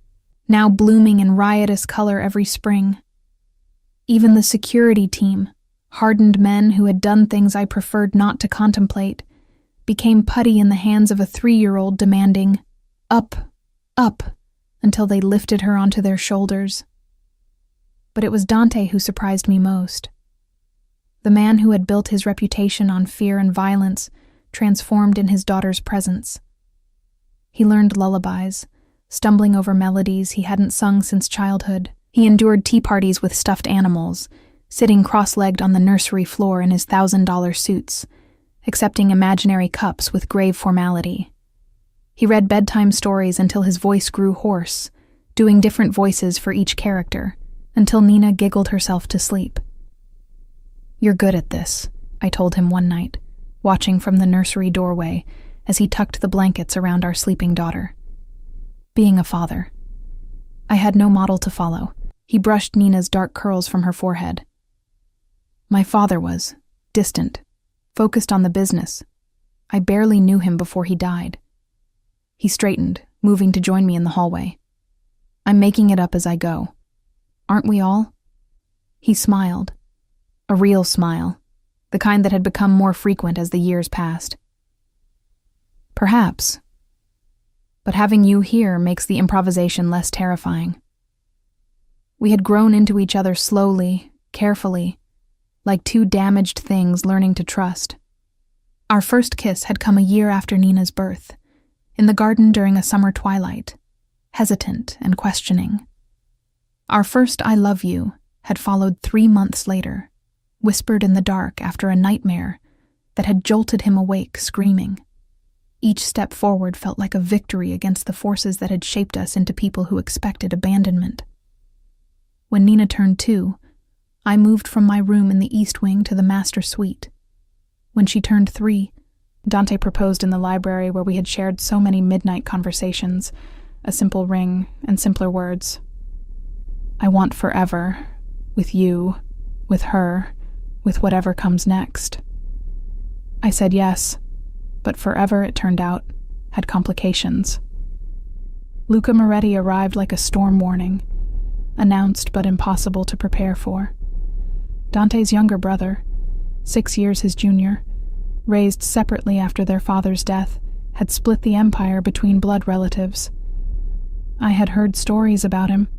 now blooming in riotous color every spring. Even the security team, hardened men who had done things I preferred not to contemplate, became putty in the hands of a 3-year-old demanding, "Up, up," until they lifted her onto their shoulders. But it was Dante who surprised me most. The man who had built his reputation on fear and violence transformed in his daughter's presence. He learned lullabies, stumbling over melodies he hadn't sung since childhood. He endured tea parties with stuffed animals, sitting cross-legged on the nursery floor in his $1,000 suits, accepting imaginary cups with grave formality. He read bedtime stories until his voice grew hoarse, doing different voices for each character, until Nina giggled herself to sleep. "You're good at this," I told him one night, watching from the nursery doorway as he tucked the blankets around our sleeping daughter. Being a father. I had no model to follow. He brushed Nina's dark curls from her forehead. My father was distant, focused on the business. I barely knew him before he died. He straightened, moving to join me in the hallway. I'm making it up as I go. Aren't we all? He smiled. A real smile, the kind that had become more frequent as the years passed. Perhaps. But having you here makes the improvisation less terrifying. We had grown into each other slowly, carefully, like two damaged things learning to trust. Our first kiss had come a year after Nina's birth, in the garden during a summer twilight, hesitant and questioning. Our first I love you had followed 3 months later, whispered in the dark after a nightmare that had jolted him awake screaming. Each step forward felt like a victory against the forces that had shaped us into people who expected abandonment. When Nina turned 2, I moved from my room in the East Wing to the master suite. When she turned 3, Dante proposed in the library where we had shared so many midnight conversations, a simple ring and simpler words. I want forever, with you, with her, with whatever comes next. I said yes, but forever, it turned out, had complications. Luca Moretti arrived like a storm warning, announced but impossible to prepare for. Dante's younger brother, 6 years his junior, raised separately after their father's death, had split the empire between blood relatives. I had heard stories about him.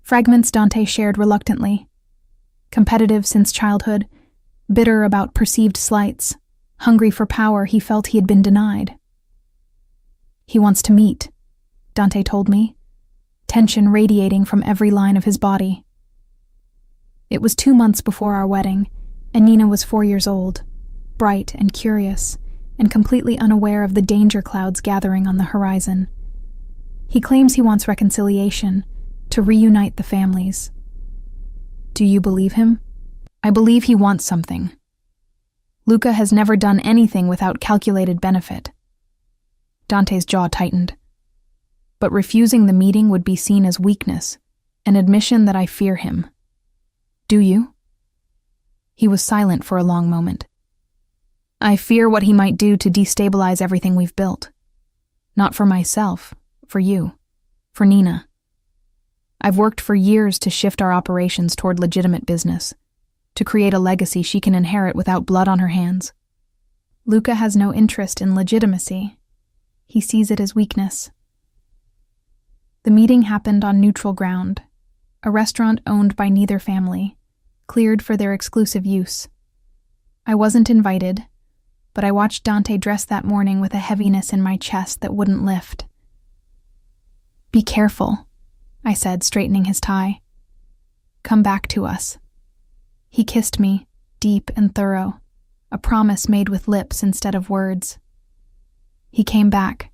Fragments Dante shared reluctantly. Competitive since childhood, bitter about perceived slights, hungry for power he felt he had been denied. He wants to meet, Dante told me, tension radiating from every line of his body. It was 2 months before our wedding, and Nina was 4 years old, bright and curious, and completely unaware of the danger clouds gathering on the horizon. He claims he wants reconciliation, to reunite the families. Do you believe him? I believe he wants something. Luca has never done anything without calculated benefit. Dante's jaw tightened. But refusing the meeting would be seen as weakness, an admission that I fear him. Do you? He was silent for a long moment. I fear what he might do to destabilize everything we've built. Not for myself, for you, for Nina. I've worked for years to shift our operations toward legitimate business, to create a legacy she can inherit without blood on her hands. Luca has no interest in legitimacy. He sees it as weakness. The meeting happened on neutral ground, a restaurant owned by neither family, cleared for their exclusive use. I wasn't invited, but I watched Dante dress that morning with a heaviness in my chest that wouldn't lift. Be careful, I said, straightening his tie. Come back to us. He kissed me, deep and thorough, a promise made with lips instead of words. He came back,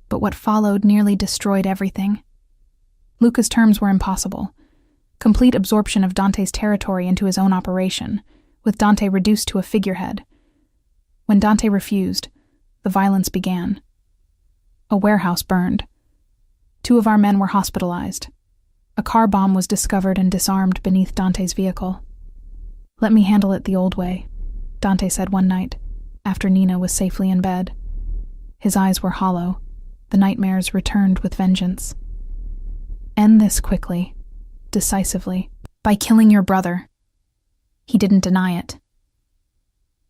but what followed nearly destroyed everything. Luca's terms were impossible. Complete absorption of Dante's territory into his own operation, with Dante reduced to a figurehead. When Dante refused, the violence began. A warehouse burned. 2 of our men were hospitalized. A car bomb was discovered and disarmed beneath Dante's vehicle. Let me handle it the old way, Dante said one night, after Nina was safely in bed. His eyes were hollow. The nightmares returned with vengeance. End this quickly, decisively, by killing your brother. He didn't deny it.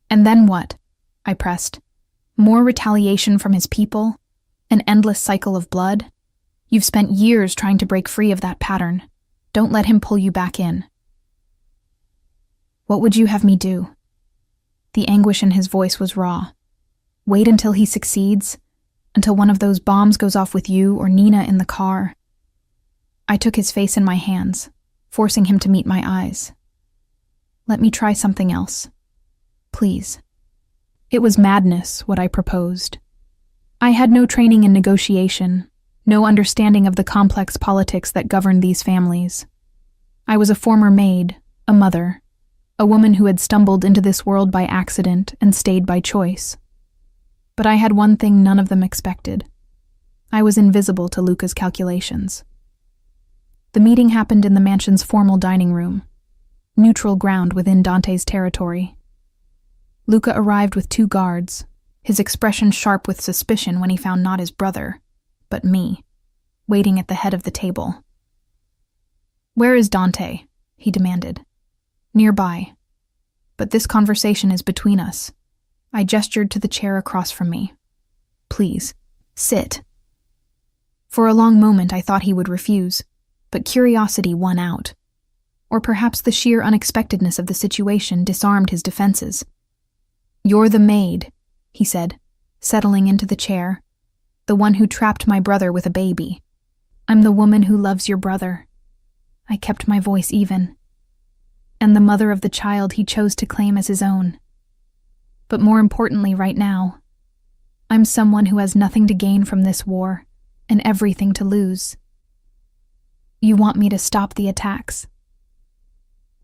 And then what? I pressed. More retaliation from his people? An endless cycle of blood? You've spent years trying to break free of that pattern. Don't let him pull you back in. What would you have me do? The anguish in his voice was raw. Wait until he succeeds? Until one of those bombs goes off with you or Nina in the car? I took his face in my hands, forcing him to meet my eyes. Let me try something else. Please. It was madness, what I proposed. I had no training in negotiation, no understanding of the complex politics that governed these families. I was a former maid, a mother, a woman who had stumbled into this world by accident and stayed by choice. But I had one thing none of them expected. I was invisible to Luca's calculations. The meeting happened in the mansion's formal dining room, neutral ground within Dante's territory. Luca arrived with 2 guards, his expression sharp with suspicion when he found not his brother, but me. waiting at the head of the table. "Where is Dante?" he demanded. "Nearby. But this conversation is between us." I gestured to the chair across from me. "Please, sit." For a long moment I thought he would refuse, but curiosity won out. Or perhaps the sheer unexpectedness of the situation disarmed his defenses. "You're the maid," he said, settling into the chair. "The one who trapped my brother with a baby." "I'm the woman who loves your brother." I kept my voice even. "And the mother of the child he chose to claim as his own. But more importantly right now, I'm someone who has nothing to gain from this war and everything to lose. You want me to stop the attacks.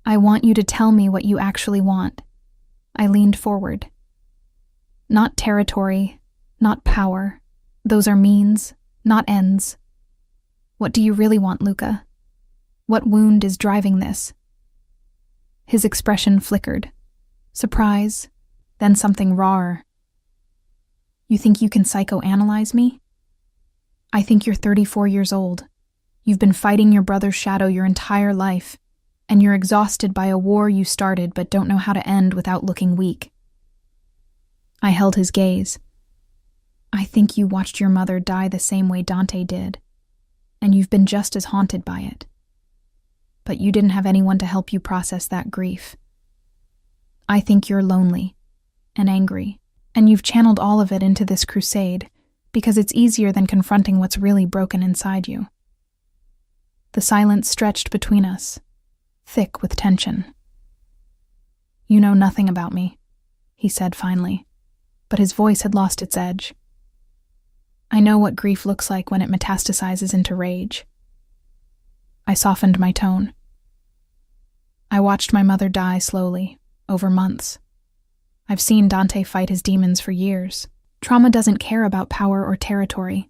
I want you to tell me what you actually want." I leaned forward. "Not territory, not power. Those are means, not ends. What do you really want, Luca? What wound is driving this?" His expression flickered. Surprise, then something rawer. "You think you can psychoanalyze me? I think you're 34 years old. You've been fighting your brother's shadow your entire life, and you're exhausted by a war you started but don't know how to end without looking weak." I held his gaze. "I think you watched your mother die the same way Dante did, and you've been just as haunted by it. But you didn't have anyone to help you process that grief. I think you're lonely and angry, and you've channeled all of it into this crusade because it's easier than confronting what's really broken inside you." The silence stretched between us, thick with tension. "You know nothing about me," he said finally, but his voice had lost its edge. "I know what grief looks like when it metastasizes into rage." I softened my tone. "I watched my mother die slowly, over months. I've seen Dante fight his demons for years. Trauma doesn't care about power or territory.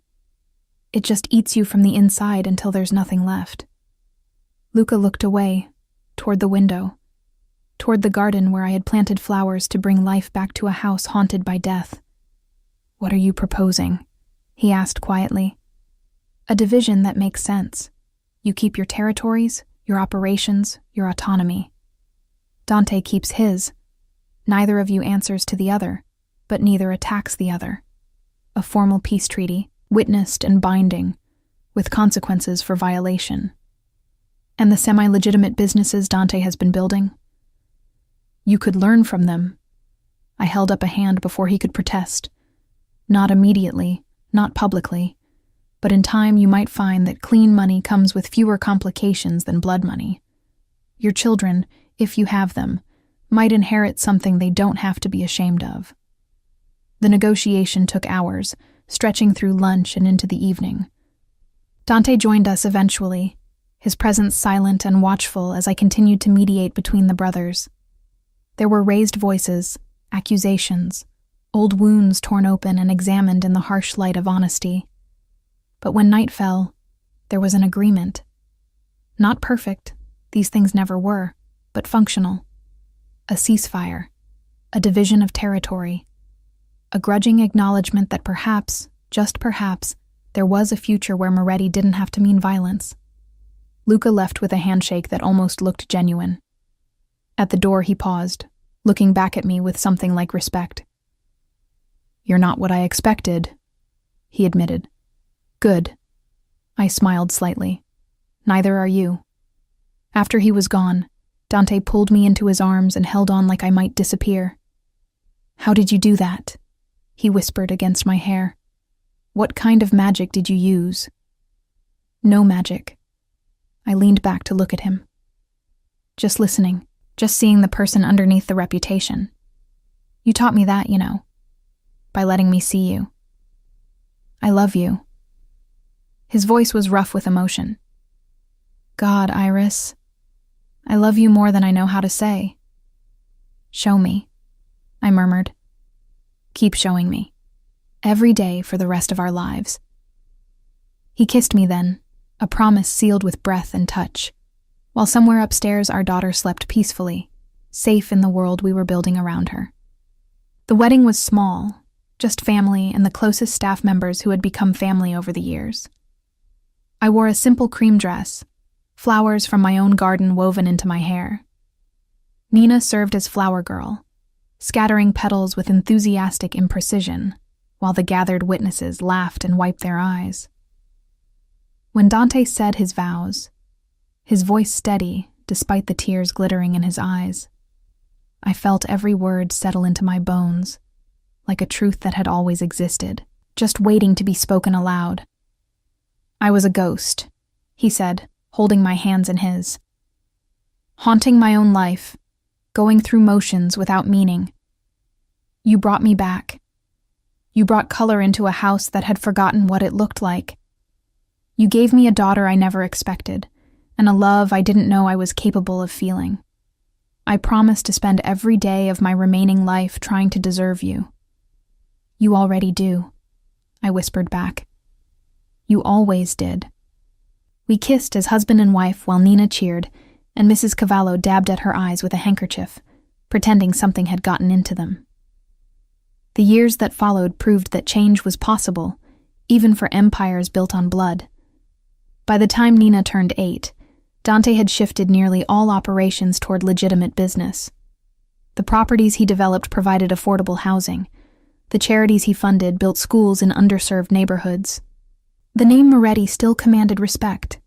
It just eats you from the inside until there's nothing left." Luca looked away, toward the window, toward the garden where I had planted flowers to bring life back to a house haunted by death. "What are you proposing?" he asked quietly. "A division that makes sense. You keep your territories, your operations, your autonomy. Dante keeps his. Neither of you answers to the other, but neither attacks the other. A formal peace treaty, witnessed and binding, with consequences for violation. And the semi-legitimate businesses Dante has been building? You could learn from them." I held up a hand before he could protest. "Not immediately, not publicly. But in time you might find that clean money comes with fewer complications than blood money. Your children, if you have them, might inherit something they don't have to be ashamed of." The negotiation took hours, stretching through lunch and into the evening. Dante joined us eventually, his presence silent and watchful as I continued to mediate between the brothers. There were raised voices, accusations, old wounds torn open and examined in the harsh light of honesty. But when night fell, there was an agreement. Not perfect, these things never were, but functional. A ceasefire, a division of territory, a grudging acknowledgement that perhaps, just perhaps, there was a future where Moretti didn't have to mean violence. Luca left with a handshake that almost looked genuine. At the door he paused, looking back at me with something like respect. "You're not what I expected," he admitted. "Good." I smiled slightly. "Neither are you." After he was gone, Dante pulled me into his arms and held on like I might disappear. "How did you do that?" he whispered against my hair. "What kind of magic did you use?" "No magic." I leaned back to look at him. "Just listening, just seeing the person underneath the reputation. You taught me that, by letting me see you. I love you." His voice was rough with emotion. "God, Iris, I love you more than I know how to say." "Show me," I murmured. "Keep showing me. Every day for the rest of our lives." He kissed me then, a promise sealed with breath and touch, while somewhere upstairs our daughter slept peacefully, safe in the world we were building around her. The wedding was small, just family and the closest staff members who had become family over the years. I wore a simple cream dress, flowers from my own garden woven into my hair. Nina served as flower girl, scattering petals with enthusiastic imprecision, while the gathered witnesses laughed and wiped their eyes. When Dante said his vows, his voice steady despite the tears glittering in his eyes, I felt every word settle into my bones, like a truth that had always existed, just waiting to be spoken aloud. I was a ghost, he said, holding my hands in his. Haunting my own life, going through motions without meaning. You brought me back. You brought color into a house that had forgotten what it looked like. You gave me a daughter I never expected, and a love I didn't know I was capable of feeling. I promised to spend every day of my remaining life trying to deserve you. You already do, I whispered back. You always did. We kissed as husband and wife while Nina cheered, and Mrs. Cavallo dabbed at her eyes with a handkerchief, pretending something had gotten into them. The years that followed proved that change was possible, even for empires built on blood. By the time Nina turned 8, Dante had shifted nearly all operations toward legitimate business. The properties he developed provided affordable housing. The charities he funded built schools in underserved neighborhoods. The name Moretti still commanded respect,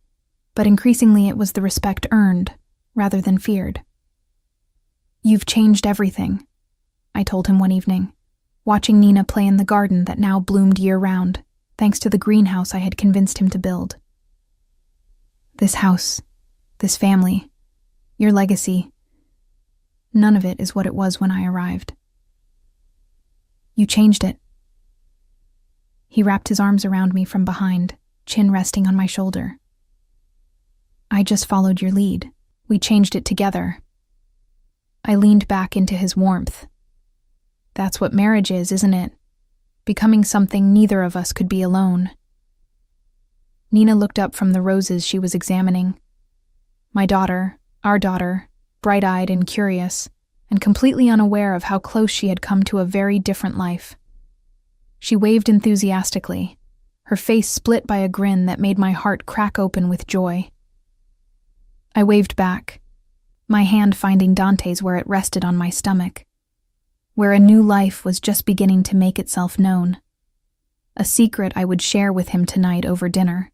but increasingly it was the respect earned, rather than feared. You've changed everything, I told him one evening, watching Nina play in the garden that now bloomed year-round, thanks to the greenhouse I had convinced him to build. This house, this family, your legacy, none of it is what it was when I arrived. You changed it. He wrapped his arms around me from behind, chin resting on my shoulder. I just followed your lead. We changed it together. I leaned back into his warmth. That's what marriage is, isn't it? Becoming something neither of us could be alone. Nina looked up from the roses she was examining. My daughter, our daughter, bright-eyed and curious, and completely unaware of how close she had come to a very different life. She waved enthusiastically, her face split by a grin that made my heart crack open with joy. I waved back, my hand finding Dante's where it rested on my stomach, where a new life was just beginning to make itself known. A secret I would share with him tonight over dinner.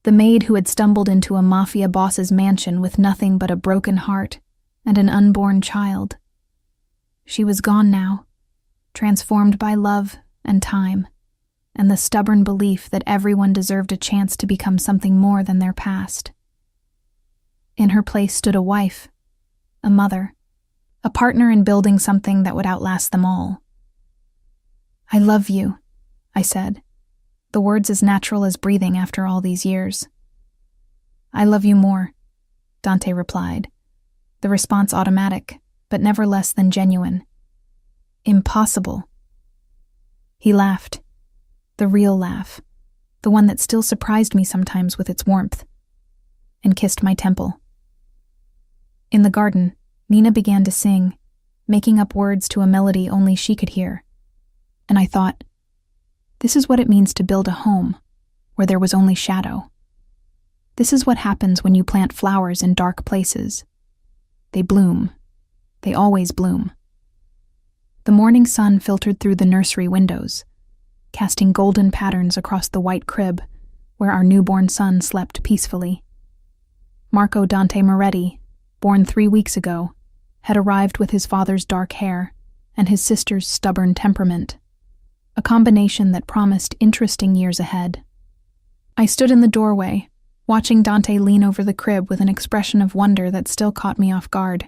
The maid who had stumbled into a mafia boss's mansion with nothing but a broken heart and an unborn child. She was gone now, transformed by love and time, and the stubborn belief that everyone deserved a chance to become something more than their past. In her place stood a wife, a mother, a partner in building something that would outlast them all. I love you, I said, the words as natural as breathing after all these years. I love you more, Dante replied, the response automatic, but never less than genuine. Impossible. He laughed, the real laugh, the one that still surprised me sometimes with its warmth, and kissed my temple. In the garden, Nina began to sing, making up words to a melody only she could hear. And I thought, this is what it means to build a home where there was only shadow. This is what happens when you plant flowers in dark places. They bloom. They always bloom. The morning sun filtered through the nursery windows, casting golden patterns across the white crib where our newborn son slept peacefully. Marco Dante Moretti, born 3 weeks ago, had arrived with his father's dark hair and his sister's stubborn temperament, a combination that promised interesting years ahead. I stood in the doorway, watching Dante lean over the crib with an expression of wonder that still caught me off guard,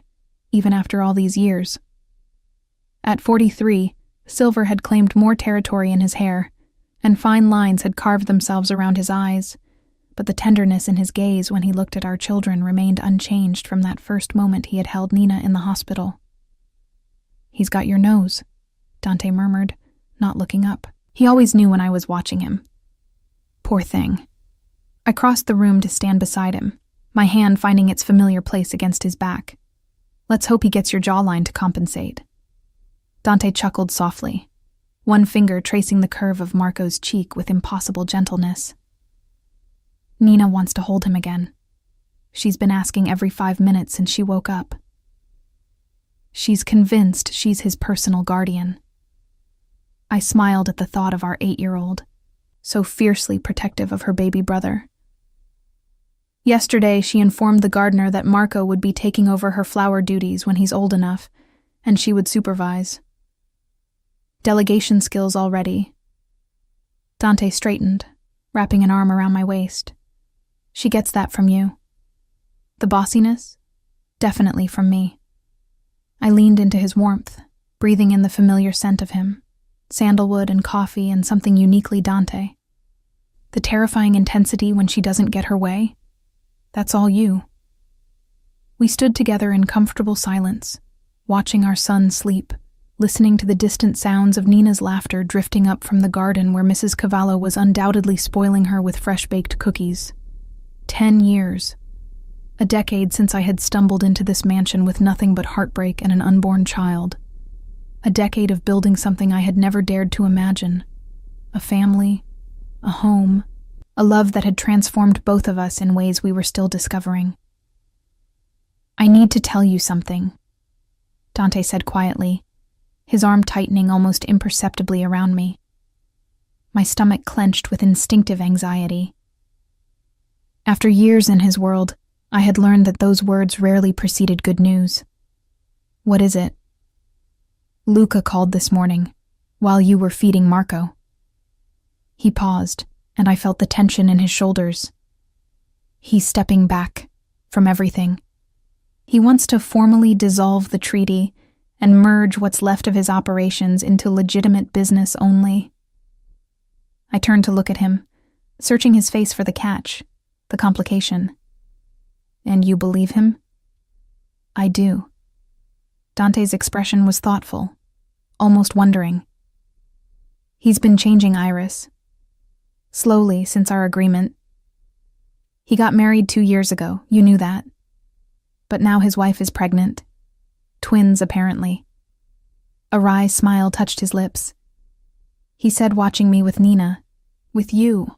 even after all these years. At 43, silver had claimed more territory in his hair, and fine lines had carved themselves around his eyes, but the tenderness in his gaze when he looked at our children remained unchanged from that first moment he had held Nina in the hospital. He's got your nose, Dante murmured, not looking up. He always knew when I was watching him. Poor thing. I crossed the room to stand beside him, my hand finding its familiar place against his back. Let's hope he gets your jawline to compensate. Dante chuckled softly, one finger tracing the curve of Marco's cheek with impossible gentleness. Nina wants to hold him again. She's been asking every 5 minutes since she woke up. She's convinced she's his personal guardian. I smiled at the thought of our 8-year-old, so fiercely protective of her baby brother. Yesterday, she informed the gardener that Marco would be taking over her flower duties when he's old enough, and she would supervise. Delegation skills already. Dante straightened, wrapping an arm around my waist. She gets that from you. The bossiness? Definitely from me. I leaned into his warmth, breathing in the familiar scent of him, sandalwood and coffee and something uniquely Dante. The terrifying intensity when she doesn't get her way? That's all you. We stood together in comfortable silence, watching our son sleep, listening to the distant sounds of Nina's laughter drifting up from the garden where Mrs. Cavallo was undoubtedly spoiling her with fresh-baked cookies. 10 years. A decade since I had stumbled into this mansion with nothing but heartbreak and an unborn child. A decade of building something I had never dared to imagine. A family, a home, a love that had transformed both of us in ways we were still discovering. I need to tell you something, Dante said quietly, his arm tightening almost imperceptibly around me. My stomach clenched with instinctive anxiety. After years in his world, I had learned that those words rarely preceded good news. What is it? Luca called this morning, while you were feeding Marco. He paused, and I felt the tension in his shoulders. He's stepping back from everything. He wants to formally dissolve the treaty and merge what's left of his operations into legitimate business only. I turned to look at him, searching his face for the catch, the complication. And you believe him? I do. Dante's expression was thoughtful, almost wondering. He's been changing, Iris. Slowly, since our agreement. He got married 2 years ago, you knew that. But now his wife is pregnant. Twins, apparently. A wry smile touched his lips. He said, watching me with Nina, with you,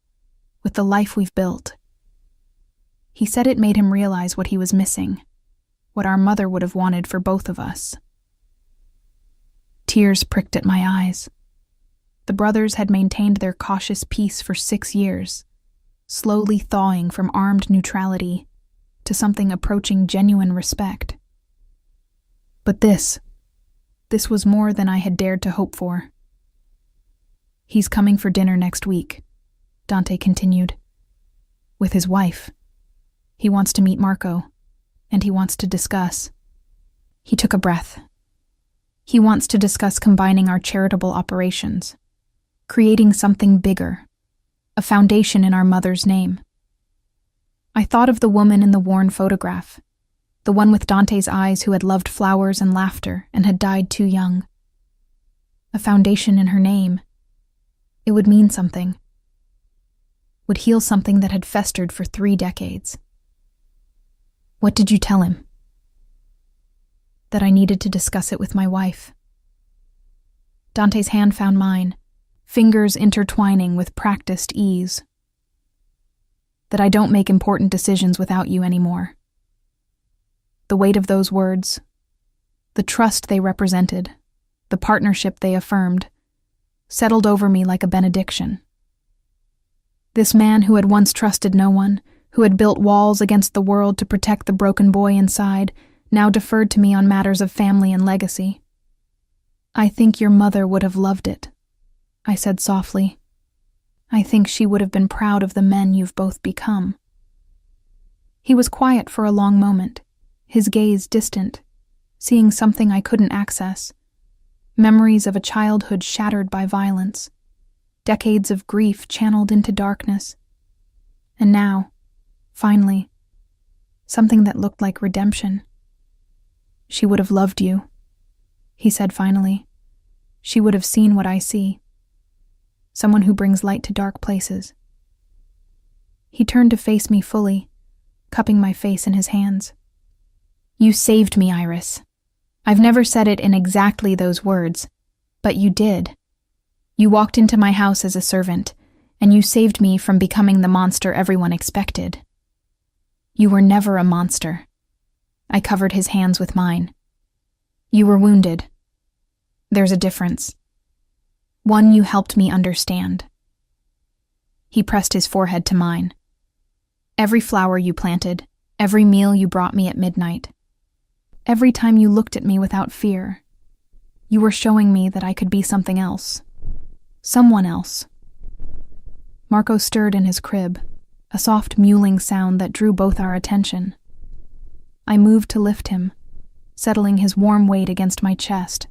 with the life we've built. He said it made him realize what he was missing, what our mother would have wanted for both of us. Tears pricked at my eyes. The brothers had maintained their cautious peace for 6 years, slowly thawing from armed neutrality to something approaching genuine respect. But this was more than I had dared to hope for. He's coming for dinner next week, Dante continued. With his wife. He wants to meet Marco, and he wants to discuss. He took a breath. He wants to discuss combining our charitable operations, creating something bigger, a foundation in our mother's name. I thought of the woman in the worn photograph, the one with Dante's eyes who had loved flowers and laughter and had died too young. A foundation in her name. It would mean something. Would heal something that had festered for 3 decades. What did you tell him? That I needed to discuss it with my wife. Dante's hand found mine, fingers intertwining with practiced ease. That I don't make important decisions without you anymore. The weight of those words, the trust they represented, the partnership they affirmed, settled over me like a benediction. This man who had once trusted no one, who had built walls against the world to protect the broken boy inside, now deferred to me on matters of family and legacy. I think your mother would have loved it, I said softly. I think she would have been proud of the men you've both become. He was quiet for a long moment, his gaze distant, seeing something I couldn't access. Memories of a childhood shattered by violence, decades of grief channeled into darkness. And now, finally, something that looked like redemption. She would have loved you, he said finally. She would have seen what I see. Someone who brings light to dark places. He turned to face me fully, cupping my face in his hands. You saved me, Iris. I've never said it in exactly those words, but you did. You walked into my house as a servant, and you saved me from becoming the monster everyone expected. You were never a monster. I covered his hands with mine. You were wounded. There's a difference. One you helped me understand. He pressed his forehead to mine. Every flower you planted, every meal you brought me at midnight, every time you looked at me without fear, you were showing me that I could be something else. Someone else. Marco stirred in his crib, a soft mewling sound that drew both our attention. I moved to lift him, settling his warm weight against my chest,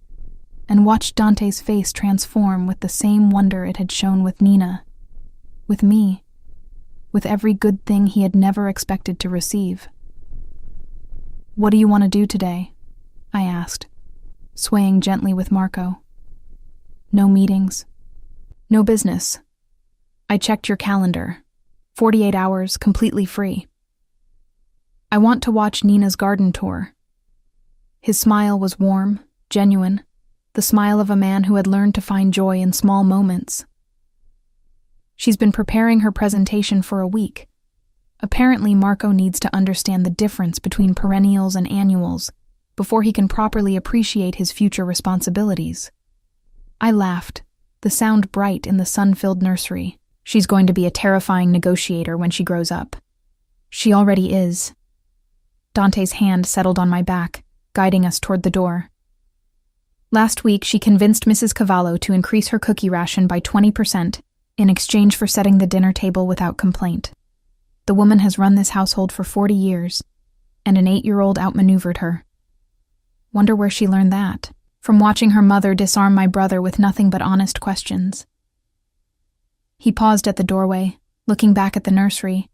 and watched Dante's face transform with the same wonder it had shown with Nina, with me, with every good thing he had never expected to receive. "What do you want to do today?" I asked, swaying gently with Marco. "No meetings. No business. I checked your calendar. 48 hours, completely free. I want to watch Nina's garden tour." His smile was warm, genuine, the smile of a man who had learned to find joy in small moments. "She's been preparing her presentation for a week. Apparently, Marco needs to understand the difference between perennials and annuals before he can properly appreciate his future responsibilities." I laughed, the sound bright in the sun-filled nursery. "She's going to be a terrifying negotiator when she grows up." "She already is." Dante's hand settled on my back, guiding us toward the door. "Last week, she convinced Mrs. Cavallo to increase her cookie ration by 20% in exchange for setting the dinner table without complaint. The woman has run this household for 40 years, and an 8-year-old outmaneuvered her. Wonder where she learned that. From watching her mother disarm my brother with nothing but honest questions." He paused at the doorway, looking back at the nursery,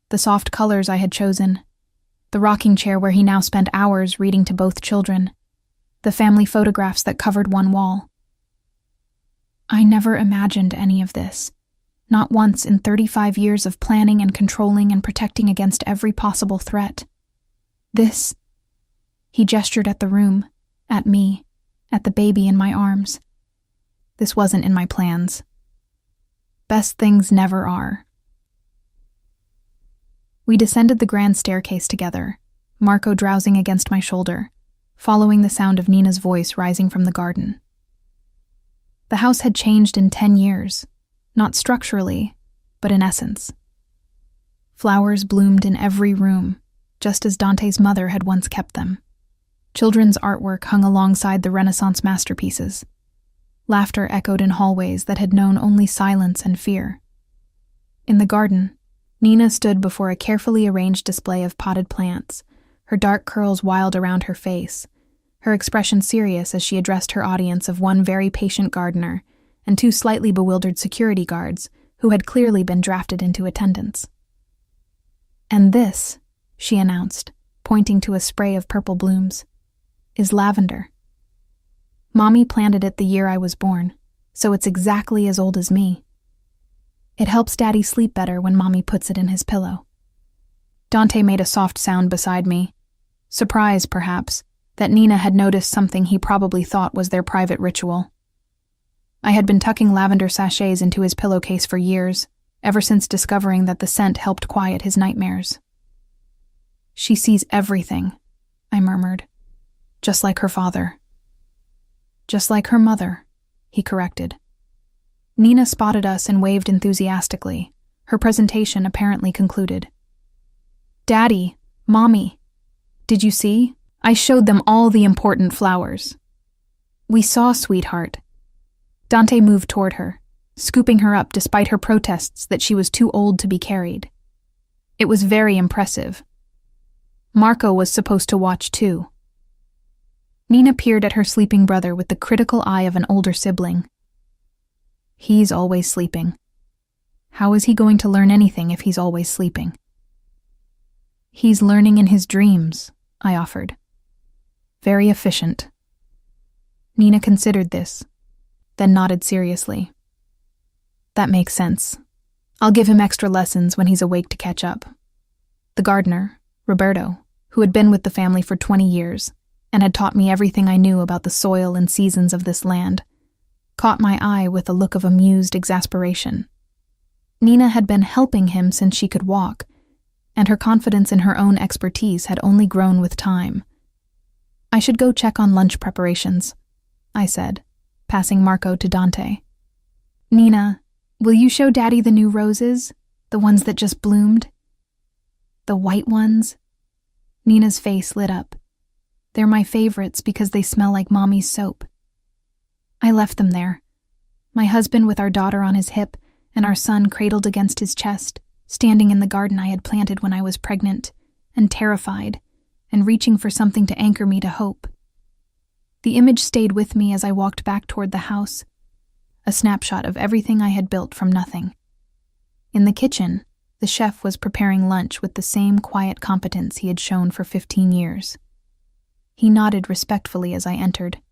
the soft colors I had chosen, the rocking chair where he now spent hours reading to both children, the family photographs that covered one wall. "I never imagined any of this. Not once in 35 years of planning and controlling and protecting against every possible threat. This," he gestured at the room, at me, at the baby in my arms. "This wasn't in my plans. Best things never are." We descended the grand staircase together, Marco drowsing against my shoulder, following the sound of Nina's voice rising from the garden. The house had changed in 10 years, not structurally, but in essence. Flowers bloomed in every room, just as Dante's mother had once kept them. Children's artwork hung alongside the Renaissance masterpieces. Laughter echoed in hallways that had known only silence and fear. In the garden, Nina stood before a carefully arranged display of potted plants, her dark curls wild around her face, her expression serious as she addressed her audience of one very patient gardener and 2 slightly bewildered security guards who had clearly been drafted into attendance. "And this," she announced, pointing to a spray of purple blooms, "is lavender. Mommy planted it the year I was born, so it's exactly as old as me. It helps Daddy sleep better when Mommy puts it in his pillow." Dante made a soft sound beside me, surprised, perhaps, that Nina had noticed something he probably thought was their private ritual. I had been tucking lavender sachets into his pillowcase for years, ever since discovering that the scent helped quiet his nightmares. "She sees everything," I murmured, "just like her father." "Just like her mother," he corrected. Nina spotted us and waved enthusiastically, her presentation apparently concluded. "Daddy, Mommy, did you see? I showed them all the important flowers." "We saw, sweetheart." Dante moved toward her, scooping her up despite her protests that she was too old to be carried. It was very impressive. Marco was supposed to watch too. Nina peered at her sleeping brother with the critical eye of an older sibling. "He's always sleeping. How is he going to learn anything if he's always sleeping?" "He's learning in his dreams," I offered. "Very efficient." Nina considered this, then nodded seriously. "That makes sense. I'll give him extra lessons when he's awake to catch up." The gardener, Roberto, who had been with the family for 20 years and had taught me everything I knew about the soil and seasons of this land, caught my eye with a look of amused exasperation. Nina had been helping him since she could walk, and her confidence in her own expertise had only grown with time. "I should go check on lunch preparations," I said, passing Marco to Dante. "Nina, will you show Daddy the new roses? The ones that just bloomed?" "The white ones?" Nina's face lit up. "They're my favorites because they smell like Mommy's soap." I left them there, my husband with our daughter on his hip and our son cradled against his chest, standing in the garden I had planted when I was pregnant, and terrified, and reaching for something to anchor me to hope. The image stayed with me as I walked back toward the house, a snapshot of everything I had built from nothing. In the kitchen, the chef was preparing lunch with the same quiet competence he had shown for 15 years. He nodded respectfully as I entered,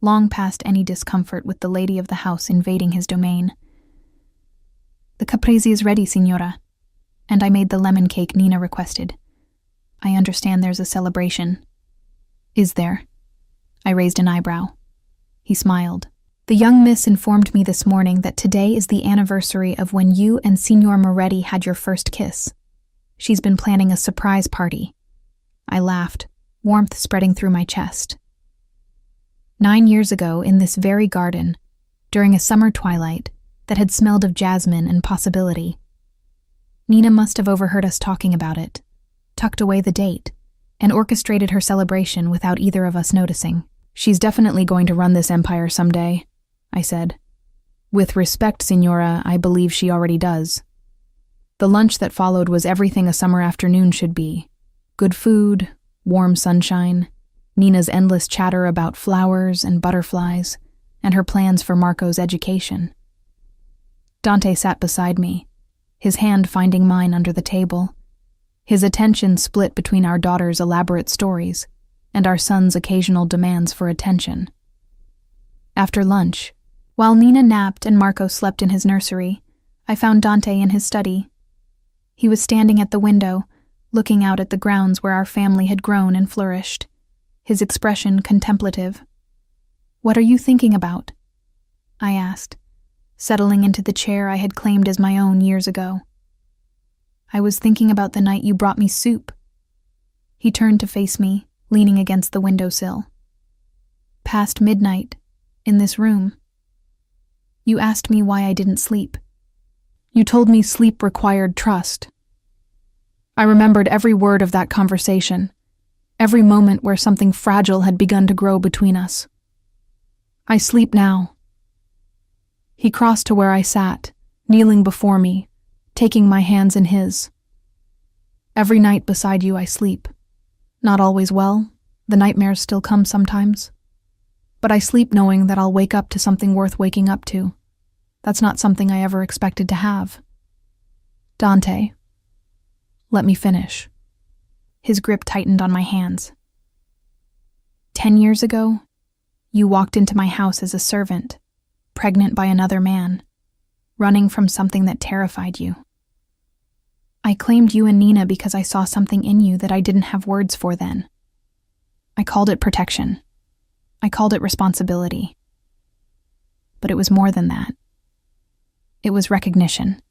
long past any discomfort with the lady of the house invading his domain. "The caprese is ready, signora, and I made the lemon cake Nina requested. I understand there's a celebration." "Is there?" I raised an eyebrow. He smiled. "The young miss informed me this morning that today is the anniversary of when you and Signor Moretti had your first kiss. She's been planning a surprise party." I laughed, warmth spreading through my chest. 9 years ago, in this very garden, during a summer twilight that had smelled of jasmine and possibility, Nina must have overheard us talking about it, tucked away the date, and orchestrated her celebration without either of us noticing. "She's definitely going to run this empire someday," I said. "With respect, Signora, I believe she already does." The lunch that followed was everything a summer afternoon should be. Good food, warm sunshine, Nina's endless chatter about flowers and butterflies, and her plans for Marco's education. Dante sat beside me, his hand finding mine under the table, his attention split between our daughter's elaborate stories and our son's occasional demands for attention. After lunch, while Nina napped and Marco slept in his nursery, I found Dante in his study. He was standing at the window, looking out at the grounds where our family had grown and flourished, his expression contemplative. "What are you thinking about?" I asked, settling into the chair I had claimed as my own years ago. "I was thinking about the night you brought me soup." He turned to face me, leaning against the windowsill. "Past midnight, in this room. You asked me why I didn't sleep. You told me sleep required trust." I remembered every word of that conversation, every moment where something fragile had begun to grow between us. "I sleep now." He crossed to where I sat, kneeling before me, taking my hands in his. "Every night beside you I sleep. Not always well, the nightmares still come sometimes. But I sleep knowing that I'll wake up to something worth waking up to. That's not something I ever expected to have." "Dante, let me finish." His grip tightened on my hands. 10 years ago, you walked into my house as a servant, pregnant by another man, running from something that terrified you. I claimed you and Nina because I saw something in you that I didn't have words for then. I called it protection. I called it responsibility. But it was more than that. It was recognition.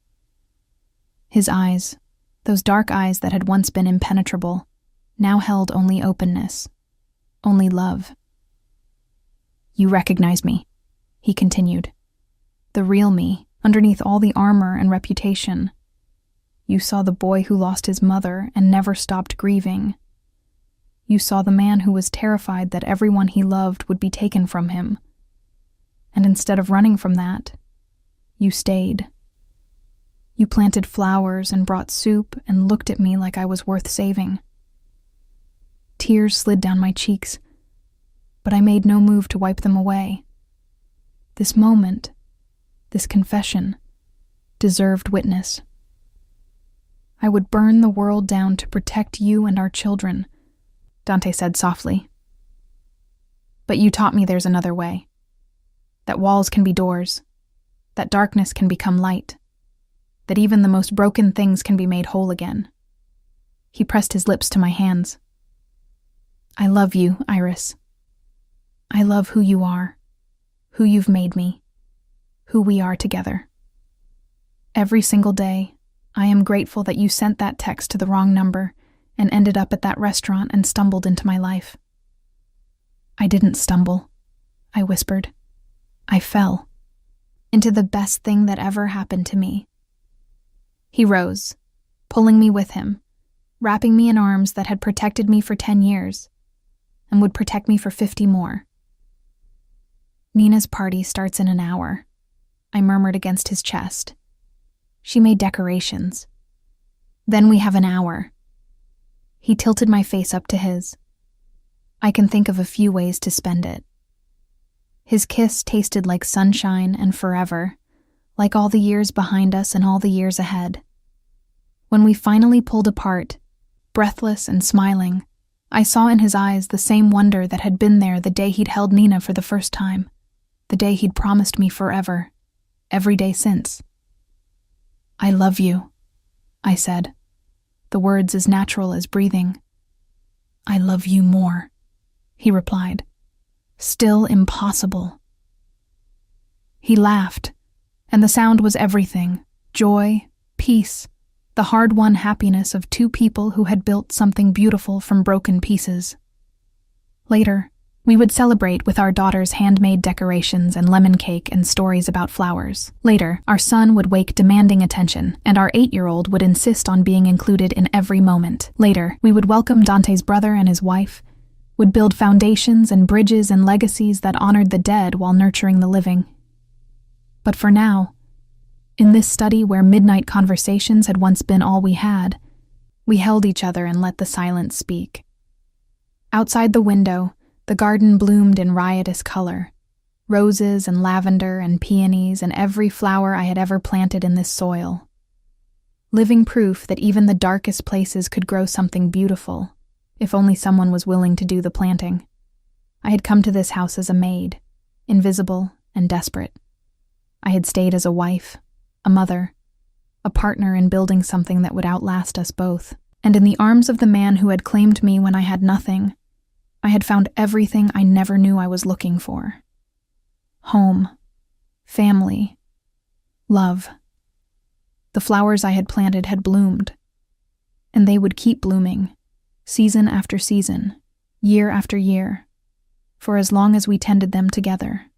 His eyes, those dark eyes that had once been impenetrable, now held only openness, only love. "You recognize me," he continued. "The real me, underneath all the armor and reputation. You saw the boy who lost his mother and never stopped grieving. You saw the man who was terrified that everyone he loved would be taken from him. And instead of running from that, you stayed. You planted flowers and brought soup and looked at me like I was worth saving." Tears slid down my cheeks, but I made no move to wipe them away. This moment, this confession, deserved witness. "I would burn the world down to protect you and our children," Dante said softly. "But you taught me there's another way. That walls can be doors, that darkness can become light, that even the most broken things can be made whole again." He pressed his lips to my hands. "I love you, Iris. I love who you are, who you've made me, who we are together." Every single day, I am grateful that you sent that text to the wrong number and ended up at that restaurant and stumbled into my life." "I didn't stumble," I whispered. "I fell into the best thing that ever happened to me." He rose, pulling me with him, wrapping me in arms that had protected me for 10 years and would protect me for 50 more. "Nina's party starts in an hour," I murmured against his chest. "She made decorations. Then we have an hour." He tilted my face up to his. "I can think of a few ways to spend it." His kiss tasted like sunshine and forever, like all the years behind us and all the years ahead. When we finally pulled apart, breathless and smiling, I saw in his eyes the same wonder that had been there the day he'd held Nina for the first time, the day he'd promised me forever, every day since. "I love you," I said, the words as natural as breathing. "I love you more," he replied. "Still impossible." He laughed, and the sound was everything: joy, peace, the hard-won happiness of two people who had built something beautiful from broken pieces. Later, we would celebrate with our daughter's handmade decorations and lemon cake and stories about flowers. Later, our son would wake demanding attention, and our 8-year-old would insist on being included in every moment. Later, we would welcome Dante's brother and his wife, would build foundations and bridges and legacies that honored the dead while nurturing the living. But for now, in this study where midnight conversations had once been all we had, we held each other and let the silence speak. Outside the window, the garden bloomed in riotous color: roses and lavender and peonies and every flower I had ever planted in this soil. Living proof that even the darkest places could grow something beautiful, if only someone was willing to do the planting. I had come to this house as a maid, invisible and desperate. I had stayed as a wife, a mother, a partner in building something that would outlast us both. And in the arms of the man who had claimed me when I had nothing, I had found everything I never knew I was looking for. Home, family, love. The flowers I had planted had bloomed, and they would keep blooming, season after season, year after year, for as long as we tended them together.